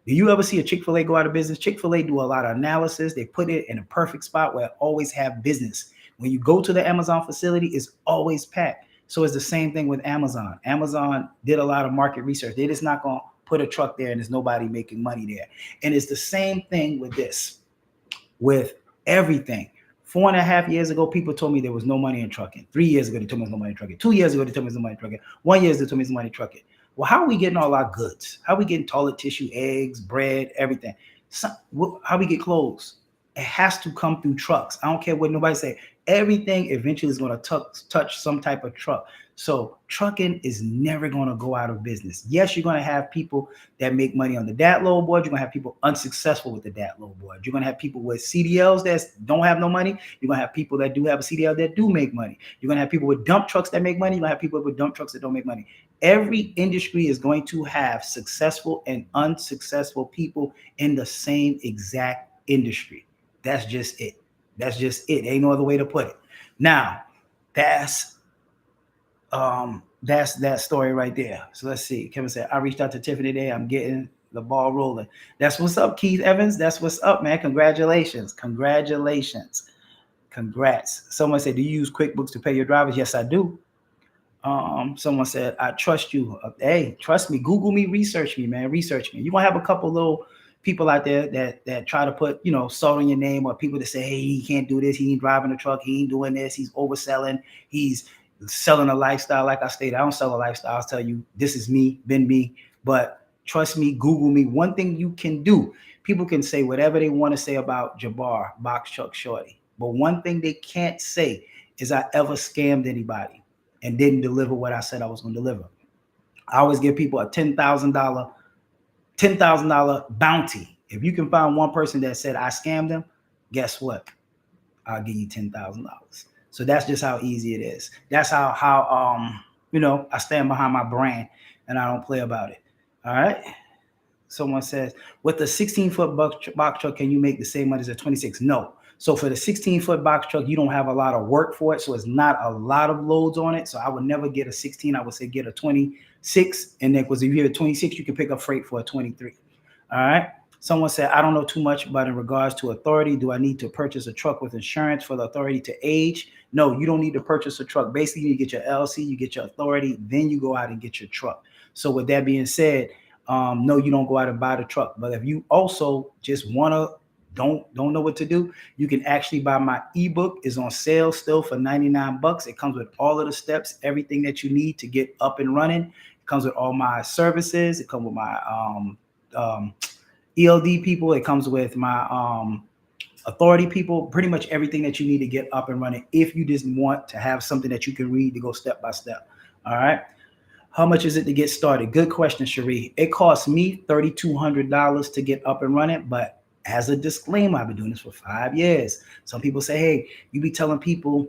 Do you ever see a Chick-fil-A go out of business? Chick-fil-A do a lot of analysis. They put it in a perfect spot where it always have business. When you go to the Amazon facility, it's always packed. So it's the same thing with Amazon. Amazon did a lot of market research. They're just not going to put a truck there and there's nobody making money there. And it's the same thing with this, with everything. 4.5 years ago, people told me there was no money in trucking. 3 years ago, they told me there was no money in trucking. 2 years ago, they told me there was no money in trucking. 1 year ago, they told me there was no money in trucking. Well, how are we getting all our goods? How are we getting toilet tissue, eggs, bread, everything? How we get clothes? It has to come through trucks. I don't care what nobody say. Everything eventually is going to touch some type of truck. So trucking is never going to go out of business. Yes, you're going to have people that make money on the DAT load board. You're going to have people unsuccessful with the DAT load board. You're going to have people with CDLs that don't have no money. You're going to have people that do have a CDL that do make money. You're going to have people with dump trucks that make money. You're going to have people with dump trucks that don't make money. Every industry is going to have successful and unsuccessful people in the same exact industry. That's just it. That's just it. Ain't no other way to put it. Now, that's that story right there. So let's see. Kevin said, I reached out to Tiffany today. I'm getting the ball rolling. That's what's up, Keith Evans. That's what's up, man. Congratulations. Congrats. Someone said, do you use QuickBooks to pay your drivers? Yes, I do. Someone said, I trust you. Hey, trust me. Google me, research me, man. Research me. You're gonna have a couple little people out there that try to put, salt on your name, or people that say, hey, he can't do this, he ain't driving a truck, he ain't doing this, he's overselling, he's selling a lifestyle. Like I stated, I don't sell a lifestyle. I'll tell you, this is me, been me. But trust me, Google me. One thing you can do, people can say whatever they want to say about Jabbar, Box Truck Shorty. But one thing they can't say is I ever scammed anybody and didn't deliver what I said I was going to deliver. I always give people a $10,000 bounty. If you can find one person that said I scammed them, guess what? I'll give you $10,000. So that's just how easy it is. That's how I stand behind my brand and I don't play about it. All right. Someone says, with the 16-foot box truck, can you make the same money as a 26? No. So for the 16-foot box truck, you don't have a lot of work for it. So it's not a lot of loads on it. So I would never get a 16. I would say get a 26. And then because if you have a 26, you can pick up freight for a 23. All right. Someone said, I don't know too much, but in regards to authority, do I need to purchase a truck with insurance for the authority to age? No, you don't need to purchase a truck. Basically, you get your LLC, you get your authority, then you go out and get your truck. So with that being said, no, you don't go out and buy the truck. But if you also just don't know what to do, you can actually buy my ebook. Is on sale still for $99. It comes with all of the steps, everything that you need to get up and running. It comes with all my services. It comes with my ELD people. It comes with my authority people, pretty much everything that you need to get up and running if you just want to have something that you can read to go step by step. All right. How much is it to get started? Good question, Cherie. It costs me $3,200 to get up and running, but as a disclaimer, I've been doing this for 5 years. Some people say, hey, you be telling people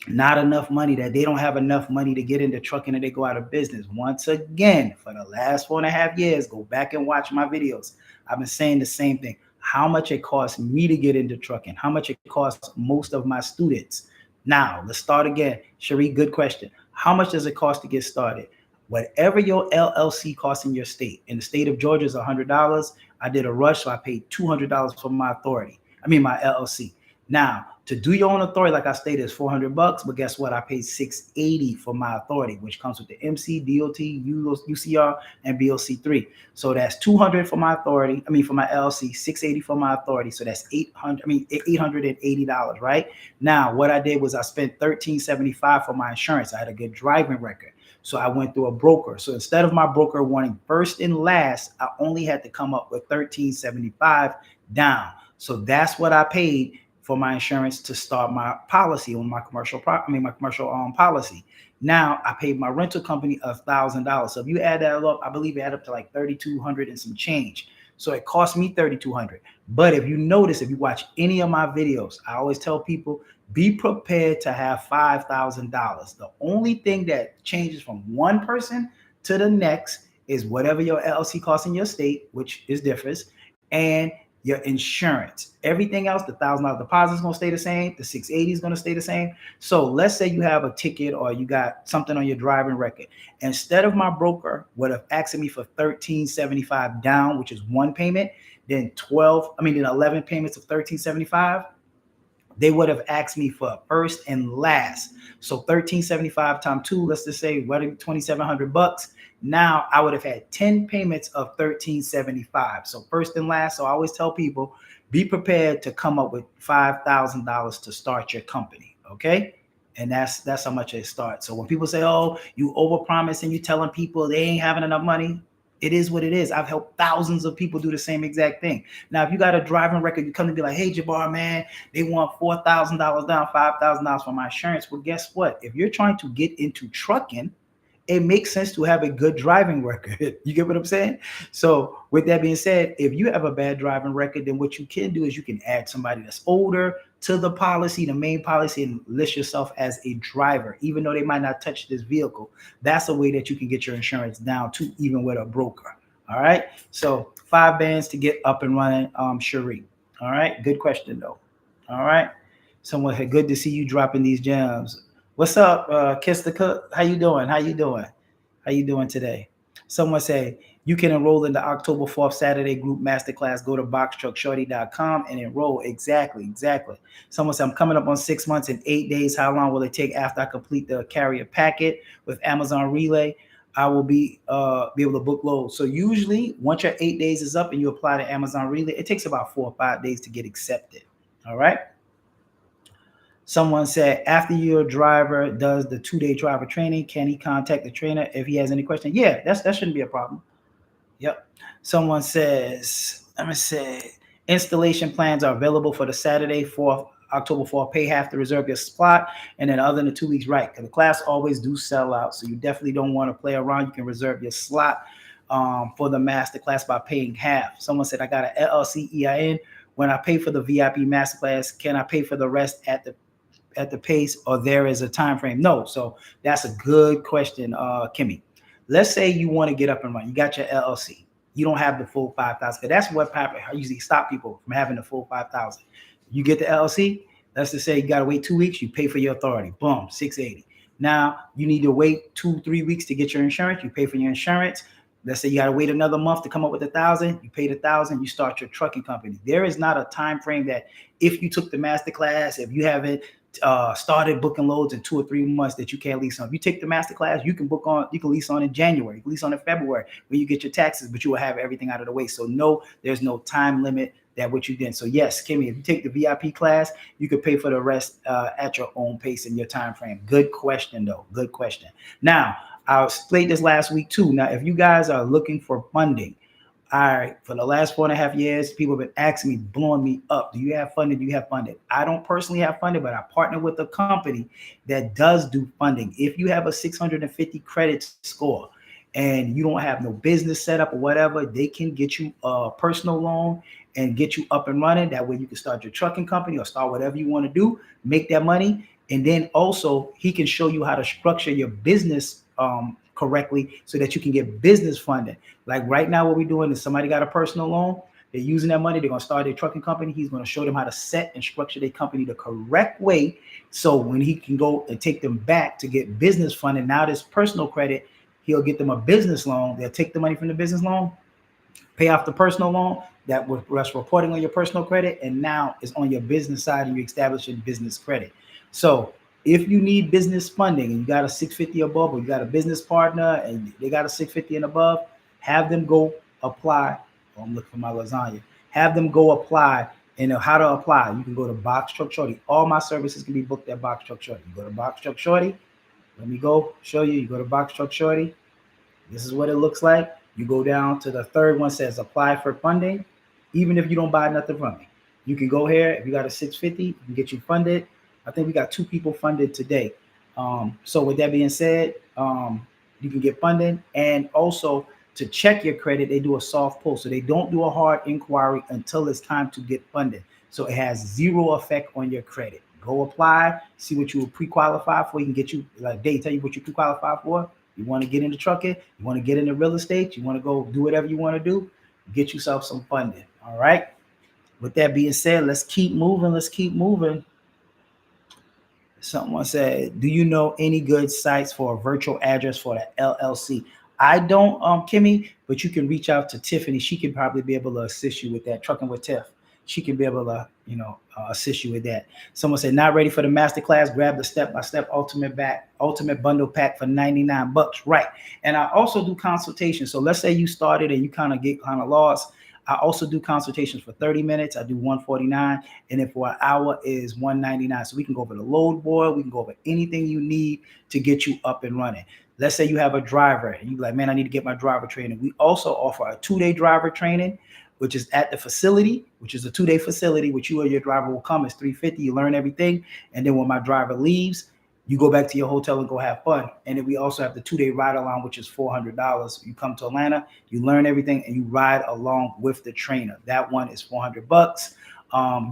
not enough money, that they don't have enough money to get into trucking and they go out of business. Once again, for the last 4.5 years, go back and watch my videos. I've been saying the same thing. How much it costs me to get into trucking, how much it costs most of my students. Now, let's start again. Cherie, good question. How much does it cost to get started? Whatever your LLC costs in your state. In the state of Georgia is $100. I did a rush, so I paid $200 for my my LLC. Now, to do your own authority, like I stated, is $400. But guess what? I paid $680 for my authority, which comes with the MC, DOT, UCR, and BOC3. So that's $200 for my authority. For my LLC, $680 for my authority. So that's $880, right? Now, what I did was I spent $1,375 for my insurance. I had a good driving record. So I went through a broker. So instead of my broker wanting first and last, I only had to come up with $1,375 down. So that's what I paid for my insurance to start my policy on my commercial policy. Now I paid my rental company $1,000. So if you add that up, I believe it added up to like 3,200 and some change. So it cost me 3,200. But if you notice, if you watch any of my videos, I always tell people be prepared to have $5,000. The only thing that changes from one person to the next is whatever your LLC costs in your state, which is differs, and your insurance. Everything else, the $1,000 deposit is going to stay the same. The 680 is going to stay the same. So let's say you have a ticket or you got something on your driving record. Instead of my broker would have asked me for $1,375 down, which is one payment, then 11 payments of $1,375. They would have asked me for first and last. So 1375 times two, let's just say what, $2,700. Now I would have had 10 payments of 1375. So first and last. So I always tell people, be prepared to come up with $5,000 to start your company. Okay. And that's how much it starts. So when people say, oh, you overpromise and you telling people they ain't having enough money, it is what it is. I've helped thousands of people do the same exact thing. Now, if you got a driving record, you come to be like, hey, Jabbar, man, they want $4,000 down, $5,000 for my insurance. Well, guess what? If you're trying to get into trucking, it makes sense to have a good driving record. You get what I'm saying? So with that being said, if you have a bad driving record, then what you can do is you can add somebody that's older to the policy, the main policy, and list yourself as a driver, even though they might not touch this vehicle. That's a way that you can get your insurance down to even with a broker. All right. So 5 bands to get up and running, Cherie. All right. Good question though. All right. Someone had good to see you dropping these gems. What's up, Kiss the Cook? How you doing? How you doing? How you doing today? Someone say you can enroll in the October 4th Saturday group masterclass. Go to boxtruckshorty.com and enroll. Exactly. Someone said I'm coming up on 6 months and 8 days. How long will it take after I complete the carrier packet with Amazon Relay? I will be able to book load. So usually once your 8 days is up and you apply to Amazon Relay, it takes about 4 or 5 days to get accepted. All right. Someone said, after your driver does the 2-day driver training, can he contact the trainer if he has any questions? Yeah, that shouldn't be a problem. Yep. Someone says, let me say, installation plans are available for the Saturday, October 4th. Pay half to reserve your spot, and then other than 2 weeks, right? Because the class always do sell out, so you definitely don't want to play around. You can reserve your slot for the masterclass by paying half. Someone said, I got an LLC EIN. When I pay for the VIP masterclass, can I pay for the rest at the pace, or there is a time frame? No. So that's a good question, Kimmy. Let's say you want to get up and run. You got your LLC. You don't have the full 5,000. That's what I usually stop people from having the full 5,000. You get the LLC. Let's just say you got to wait 2 weeks. You pay for your authority. Boom, 680. Now you need to wait 2-3 weeks to get your insurance. You pay for your insurance. Let's say you got to wait another month to come up with 1,000. You pay the 1,000. You start your trucking company. There is not a time frame that if you took the master class, if you haven't started booking loads in 2 or 3 months, that you can't lease on. If you take the master class, you can lease on in January, you can lease on in February when you get your taxes, but you will have everything out of the way. So no, there's no time limit that what you did. So yes, Kimmy, if you take the VIP class, you could pay for the rest at your own pace in your time frame. Good question though. Good question. Now, I explained this last week too. Now, if you guys are looking for funding, all right, for the last 4.5 years, people have been asking me, blowing me up. Do you have funding? Do you have funding? I don't personally have funding, but I partner with a company that does do funding. If you have a 650 credit score and you don't have no business set up or whatever, they can get you a personal loan and get you up and running. That way you can start your trucking company or start whatever you want to do, make that money. And then also he can show you how to structure your business correctly so that you can get business funding. Like right now, what we're doing is somebody got a personal loan. They're using that money. They're going to start their trucking company. He's going to show them how to set and structure their company the correct way. So when he can go and take them back to get business funding, now this personal credit, he'll get them a business loan. They'll take the money from the business loan, pay off the personal loan that was reporting on your personal credit, and now it's on your business side and you're establishing business credit. So if you need business funding and you got a 650 above, or you got a business partner and they got a 650 and above, have them go apply. Oh, I'm looking for my lasagna. Have them go apply. And how to apply, you can go to Box Truck Shorty. All my services can be booked at Box Truck Shorty. You go to Box Truck Shorty. Let me go show you. You go to Box Truck Shorty. This is what it looks like. You go down to the third one, says apply for funding. Even if you don't buy nothing from me, you can go here. If you got a 650, you can get you funded. I think we got 2 people funded today. So with that being said, you can get funding, and also to check your credit, they do a soft pull. So they don't do a hard inquiry until it's time to get funded. So it has zero effect on your credit. Go apply, see what you will pre-qualify for. You can get you like they tell you what you pre-qualify for. You want to get into trucking, you want to get into real estate, you want to go do whatever you want to do, get yourself some funding. All right. With that being said, let's keep moving. Let's keep moving. Someone said, "Do you know any good sites for a virtual address for the LLC?" I don't, Kimmy, but you can reach out to Tiffany. She can probably be able to assist you with that. Trucking with Tiff, she can be able to, assist you with that. Someone said, "Not ready for the masterclass? Grab the step-by-step ultimate bundle pack for $99." Right. And I also do consultations. So let's say you started and you kind of get kind of lost. I also do consultations for 30 minutes. I do 149, and then for an hour is 199. So we can go over the load board. We can go over anything you need to get you up and running. Let's say you have a driver and you're like, man, I need to get my driver training. We also offer a 2-day driver training, which is at the facility, which is a 2-day facility, which you or your driver will come. It's $350. You learn everything. And then when my driver leaves, you go back to your hotel and go have fun. And then we also have the 2-day ride along, which is $400. You come to Atlanta, you learn everything, and you ride along with the trainer. That one is $400.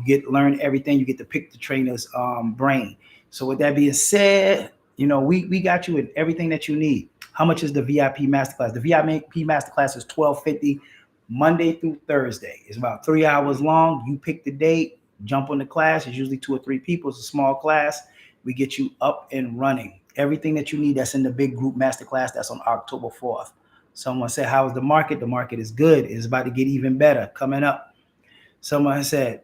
You learn everything. You get to pick the trainer's brain. So with that being said, we got you in everything that you need. How much is the VIP Masterclass? The VIP Masterclass is $1,250 Monday through Thursday. It's about 3 hours long. You pick the date, jump on the class. It's usually 2 or 3 people. It's a small class. We get you up and running. Everything that you need that's in the big group masterclass that's on October 4th. Someone said, "How is the market?" The market is good. It's about to get even better coming up. Someone said,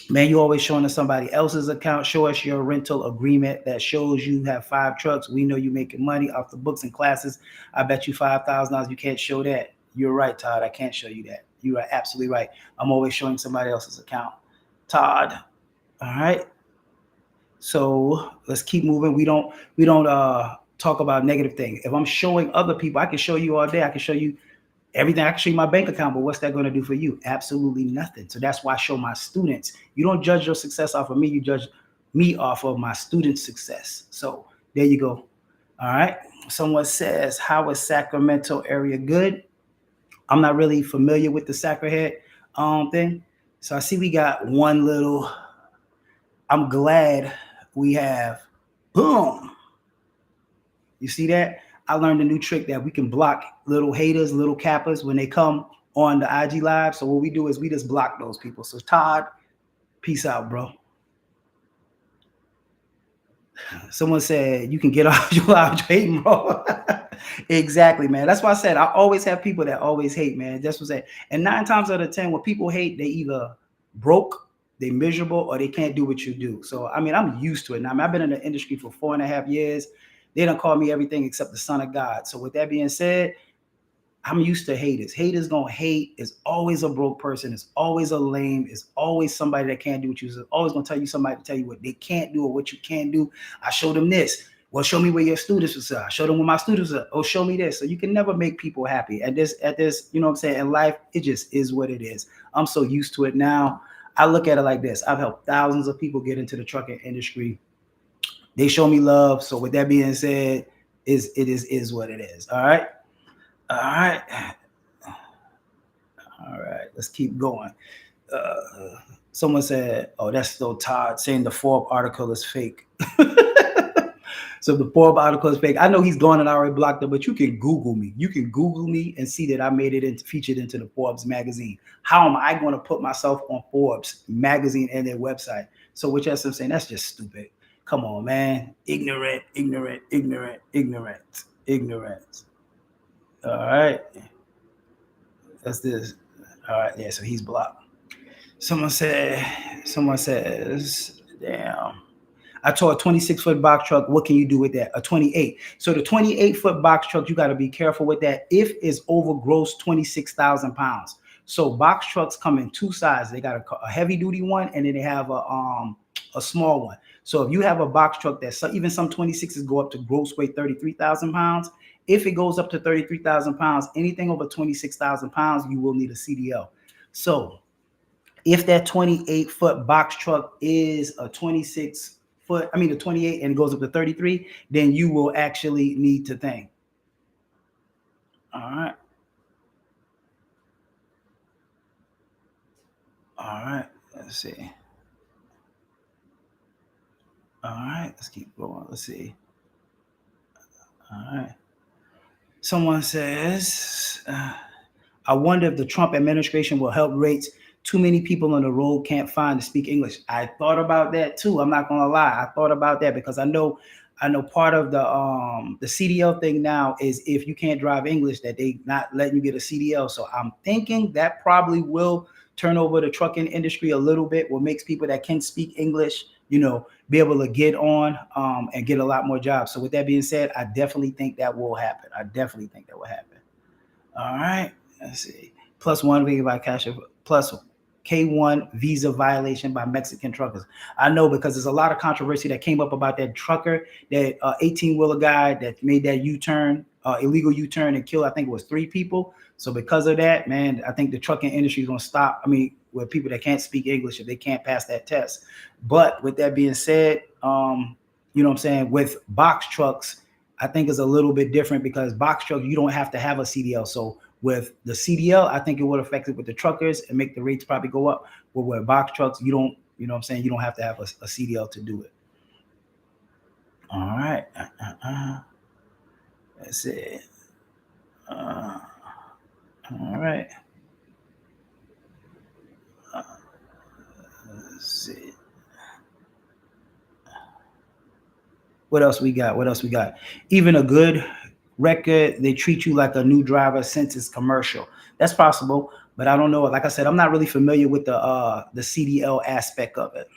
"Man, you always showing us somebody else's account. Show us your rental agreement that shows you have 5 trucks. We know you making money off the books and classes. I bet you $5,000 you can't show that." You're right, Todd. I can't show you that. You are absolutely right. I'm always showing somebody else's account. Todd. All right. So let's keep moving. We don't talk about negative things. If I'm showing other people, I can show you all day. I can show you everything. I can show you my bank account, but what's that going to do for you? Absolutely nothing. So that's why I show my students. You don't judge your success off of me. You judge me off of my students' success. So there you go. All right. Someone says, "How is Sacramento area good?" I'm not really familiar with the Sacrahead thing. So I see we got one little. I'm glad we have, boom. You see that? I learned a new trick that we can block little haters, little cappers when they come on the IG live. So what we do is we just block those people. So Todd, peace out, bro. Someone said you can get off your hating, bro. Exactly, man. That's why I said I always have people that always hate, man. That's what I said. And 9 times out of 10, when people hate, they either broke, they miserable, or they can't do what you do. So I mean, I'm used to it now. I mean, I've been in the industry for 4.5 years. They don't call me everything except the son of God. So with that being said, I'm used to haters. Haters gonna hate. It's always a broke person. It's always a lame. It's always somebody that can't do what you. It's always gonna tell you somebody to tell you what they can't do or what you can do. I showed them this. Well, show me where your students are. I showed them where my students are. Oh, show me this. So you can never make people happy. At this, you know what I'm saying? In life, it just is what it is. I'm so used to it now. I look at it like this. I've helped thousands of people get into the trucking industry. They show me love. So with that being said, it is what it is. All right. All right. All right. Let's keep going. Someone said, "Oh, that's still Todd saying the Forbes article is fake." So the Forbes article is fake. I know he's gone and I already blocked it, but you can Google me. You can Google me and see that I made it featured into the Forbes magazine. How am I going to put myself on Forbes magazine and their website? So which I'm saying, that's just stupid. Come on, man. Ignorant. All right. That's this. All right. Yeah. So he's blocked. Someone says, damn. I tore a 26-foot box truck. What can you do with that? A 28. So the 28-foot box truck, you got to be careful with that if it's over gross 26,000 pounds. So box trucks come in 2 sizes. They got a heavy duty one, and then they have a small one. So if you have a box truck that's even some 26s go up to gross weight 33,000 pounds. If it goes up to 33,000 pounds, anything over 26,000 pounds, you will need a CDL. So if that 28-foot box truck is a 26 foot, the 28 and it goes up to 33, then you will actually need to think. All right. All right. Let's see. All right. Let's keep going. Let's see. All right. Someone says, I wonder if the Trump administration will help rates. Too many people on the road can't find to speak English. I thought about that too. I'm not gonna lie. I thought about that because I know part of the CDL thing now is if you can't drive English, that they not letting you get a CDL. So I'm thinking that probably will turn over the trucking industry a little bit, what makes people that can speak English, be able to get on and get a lot more jobs. So with that being said, I definitely think that will happen. I definitely think that will happen. All right. Let's see. Plus one visa by cash. Plus K1 visa violation by Mexican truckers. I know because there's a lot of controversy that came up about that trucker, that 18-wheeler guy that made that U-turn, illegal U-turn and killed, I think it was 3 people. So because of that, man, I think the trucking industry is going to stop. With people that can't speak English if they can't pass that test. But with that being said, you know what I'm saying, with box trucks, I think it's a little bit different because box trucks, you don't have to have a CDL. So with the CDL, I think it would affect it with the truckers and make the rates probably go up. But with box trucks, you don't, you know what I'm saying, you don't have to have a CDL to do it. All right. Let's see. All right. Let's see. What else we got? Even a good record, they treat you like a new driver since it's commercial. That's possible, but I don't know. Like I said, I'm not really familiar with the CDL aspect of it.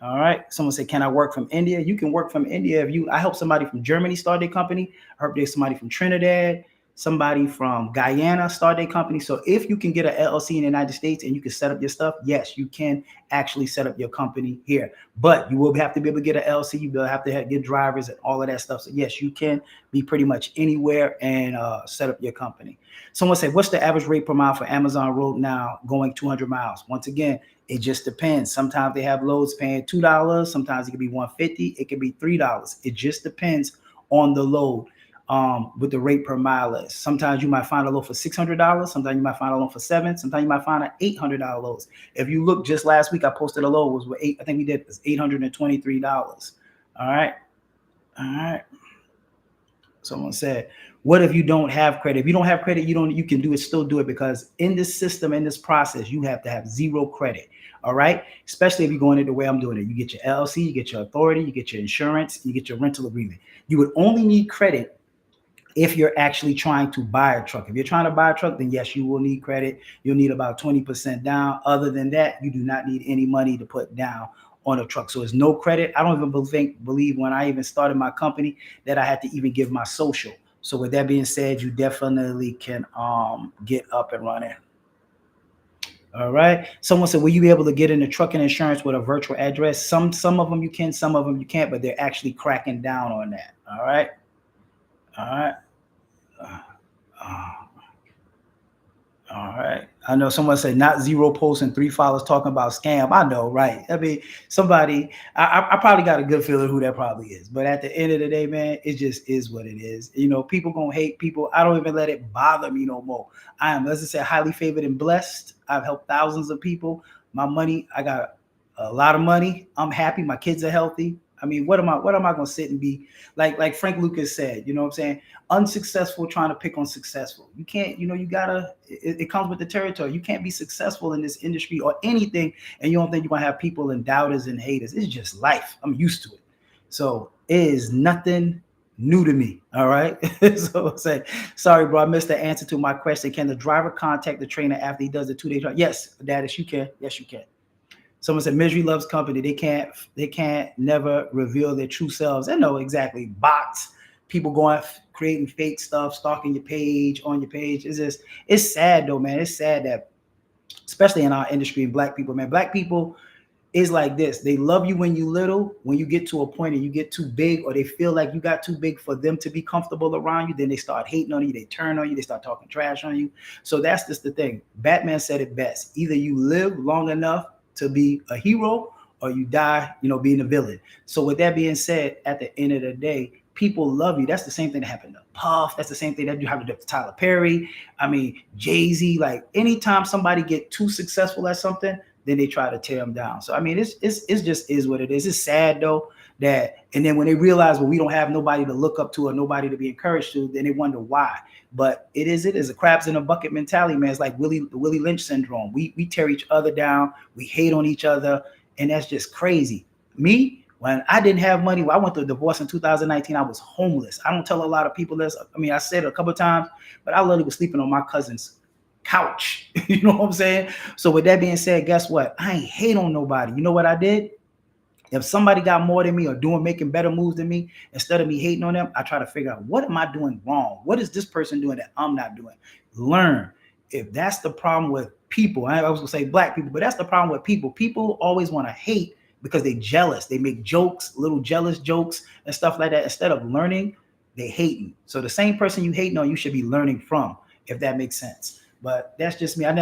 All right. Someone said, "Can I work from India?" You can work from India if you. I helped somebody from Germany start their company. I helped somebody from Trinidad, somebody from Guyana start their company. So if you can get an LLC in the United States and you can set up your stuff, yes, you can actually set up your company here. But you will have to be able to get an LLC. You will have to get drivers and all of that stuff. So yes, you can be pretty much anywhere and set up your company. Someone said, "What's the average rate per mile for Amazon Road now going 200 miles?" Once again, it just depends. Sometimes they have loads paying $2. Sometimes it could be $150. It could be $3. It just depends on the load. With the rate per mile is. Sometimes you might find a load for $600. Sometimes you might find a load for $700. Sometimes you might find an $800 load. If you look, just last week I posted a load was with I think we did was $823. All right. Someone said, "What if you don't have credit?" If you don't have credit, you can still do it because in this system, in this process, you have to have 0 credit. All right. Especially if you're going it the way I'm doing it. You get your LLC, you get your authority, you get your insurance, you get your rental agreement. You would only need credit if you're actually trying to buy a truck. If you're trying to buy a truck, then yes, you will need credit. You'll need about 20% down. Other than that, you do not need any money to put down on a truck. So it's no credit. I don't even believe when I even started my company that I had to even give my social. So with that being said, you definitely can get up and running. All right. Someone said, "Will you be able to get into trucking insurance with a virtual address?" Some of them you can, some of them you can't, but they're actually cracking down on that. All right. All right. All right. I know someone said not 0 posts and 3 followers talking about scam. I know, right? Somebody, I probably got a good feeling who that probably is. But at the end of the day, man, it just is what it is. People gonna hate people. I don't even let it bother me no more. I am, as I said, highly favored and blessed. I've helped thousands of people. My money, I got a lot of money. I'm happy. My kids are healthy. What am I going to sit and be like Frank Lucas said, you know what I'm saying? Unsuccessful trying to pick on successful. You can't, you gotta, it comes with the territory. You can't be successful in this industry or anything. And you don't think you're going to have people and doubters and haters. It's just life. I'm used to it. So it is nothing new to me. All right. So say, "Sorry, bro, I missed the answer to my question. Can the driver contact the trainer after he does the 2-day trial?" Yes, Daddish, you can. Yes, you can. Someone said misery loves company. They can't never reveal their true selves. I know exactly. Bots, people going creating fake stuff, stalking your page on your page. It's sad though, man. It's sad that, especially in our industry, Black people, man. Black people is like this. They love you when you little. When you get to a point and you get too big, or they feel like you got too big for them to be comfortable around you, then they start hating on you. They turn on you. They start talking trash on you. So that's just the thing. Batman said it best. Either you live long enough to be a hero, or you die, being a villain. So with that being said, at the end of the day, people love you. That's the same thing that happened to Puff. That's the same thing that you have to do to Tyler Perry. I mean, Jay-Z. Like anytime somebody get too successful at something, then they try to tear them down. So I mean, it's just is what it is. It's sad though that, and then when they realize, well, we don't have nobody to look up to or nobody to be encouraged to, then they wonder why. But it is a crabs in a bucket mentality, man. It's like the Willie Lynch syndrome. We tear each other down, we hate on each other, and that's just crazy. Me, when I didn't have money, when I went through a divorce in 2019, I was homeless. I don't tell a lot of people this. I mean, I said it a couple of times, but I literally was sleeping on my cousin's couch. You know what I'm saying? So with that being said, guess what? I ain't hate on nobody. You know what I did? If somebody got more than me or making better moves than me, instead of me hating on them, I try to figure out, what am I doing wrong? What is this person doing that I'm not doing? Learn. If that's the problem with people, I was gonna say black people, but that's the problem with people. People always want to hate because they jealous. They make jokes, little jealous jokes and stuff like that. Instead of learning, they hating. So the same person you hating on, you should be learning from, if that makes sense. But that's just me. And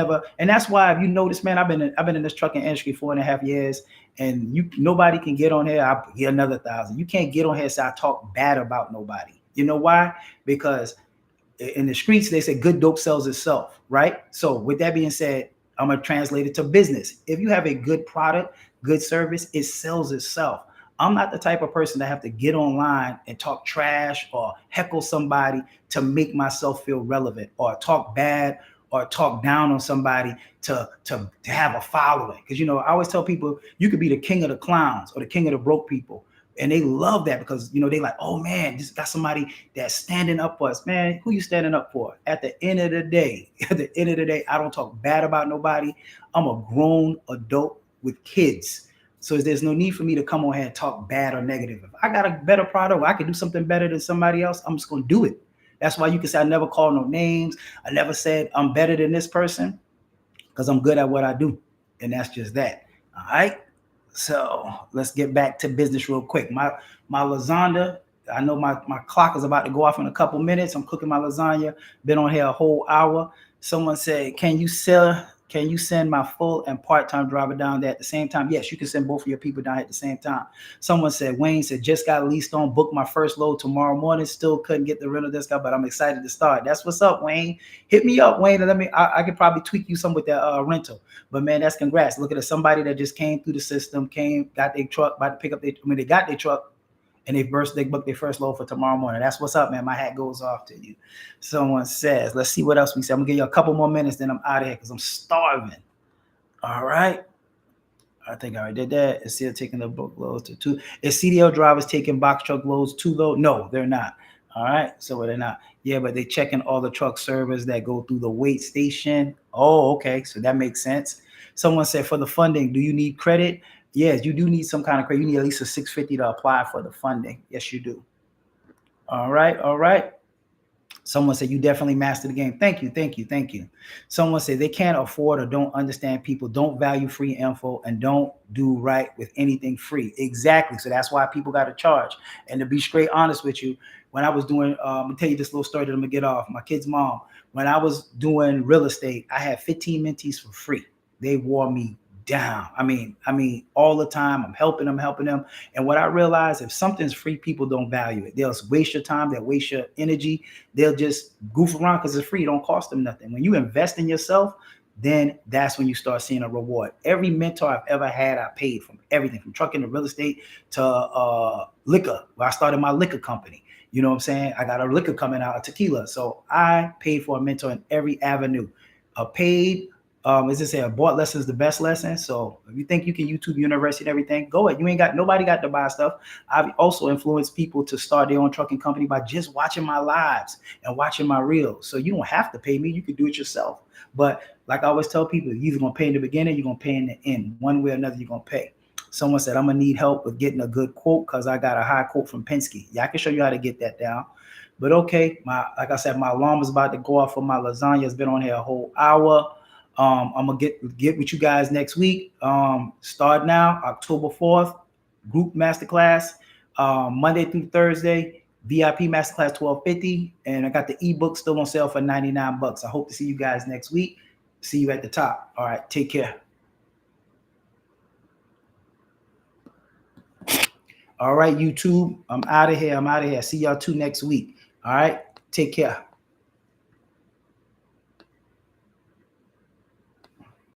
that's why, if you notice, man, I've been in this trucking industry 4.5 years, and nobody can get on here. I'll get another 1,000. You can't get on here and say I talk bad about nobody. You know why? Because in the streets, they say good dope sells itself, right? So with that being said, I'm gonna translate it to business. If you have a good product, good service, it sells itself. I'm not the type of person that have to get online and talk trash or heckle somebody to make myself feel relevant, or talk bad or talk down on somebody to have a following. Because I always tell people, you could be the king of the clowns or the king of the broke people, and they love that because they like, oh man, just got somebody that's standing up for us. Man, who you standing up for? At the end of the day, I don't talk bad about nobody. I'm a grown adult with kids. So there's no need for me to come on here and talk bad or negative. If I got a better product, or I can do something better than somebody else, I'm just gonna do it. That's why you can say I never called no names. I never said I'm better than this person, because I'm good at what I do. And that's just that. All right. So let's get back to business real quick. My lasagna, I know my clock is about to go off in a couple minutes. I'm cooking my lasagna. Been on here a whole hour. Someone said, can you send my full and part-time driver down there at the same time? Yes, you can send both of your people down at the same time. Someone said, Wayne said, just got leased on, booked my first load tomorrow morning. Still couldn't get the rental discount, but I'm excited to start. That's what's up, Wayne. Hit me up, Wayne, and I could probably tweak you some with that rental. But man, that's congrats. Look at somebody that just came through the system, got their truck, about to pick up they got their truck, and they booked their first load for tomorrow morning. That's what's up, man. My hat goes off to you. Someone says, let's see what else we say. I'm gonna give you a couple more minutes, then I'm out of here because I'm starving. All right. I think I already did that. Is CDL taking the book loads to 2? Is CDL drivers taking box truck loads too, though? No, they're not. All right. So they're not. Yeah, but they checking all the truck servers that go through the weight station. Oh, okay. So that makes sense. Someone said, for the funding, do you need credit? Yes, you do need some kind of credit. You need at least a 650 to apply for the funding. Yes, you do. All right. All right. Someone said, you definitely mastered the game. Thank you, thank you, thank you. Someone said they can't afford or don't understand people, don't value free info, and don't do right with anything free. Exactly. So that's why people got to charge. And to be straight honest with you, when I was doing, I'm going to tell you this little story that I'm going to get off. My kid's mom, when I was doing real estate, I had 15 mentees for free. They wore me down. I mean, all the time. I'm helping them. And what I realized, if something's free, people don't value it. They'll waste your time. They'll waste your energy. They'll just goof around because it's free. It don't cost them nothing. When you invest in yourself, then that's when you start seeing a reward. Every mentor I've ever had, I paid, from everything, from trucking to real estate to liquor. Where I started my liquor company. You know what I'm saying? I got a liquor coming out, a tequila. So I paid for a mentor in every avenue. Paid. As I say, a bought lesson is the best lesson. So if you think you can YouTube University and everything, go ahead. Nobody got to buy stuff. I've also influenced people to start their own trucking company by just watching my lives and watching my reels. So you don't have to pay me. You can do it yourself. But like I always tell people, you're either going to pay in the beginning, you're going to pay in the end. One way or another, you're going to pay. Someone said, I'm going to need help with getting a good quote because I got a high quote from Penske. Yeah, I can show you how to get that down. But okay, like I said, my alarm is about to go off for my lasagna. It's been on here a whole hour. I'm gonna get with you guys next week. Start now, October 4th, group masterclass, Monday through Thursday, VIP masterclass $12.50, and I got the ebook still on sale for $99. I hope to see you guys next week. See you at the top. All right, take care. All right, YouTube, I'm out of here. See y'all 2 next week. All right, take care.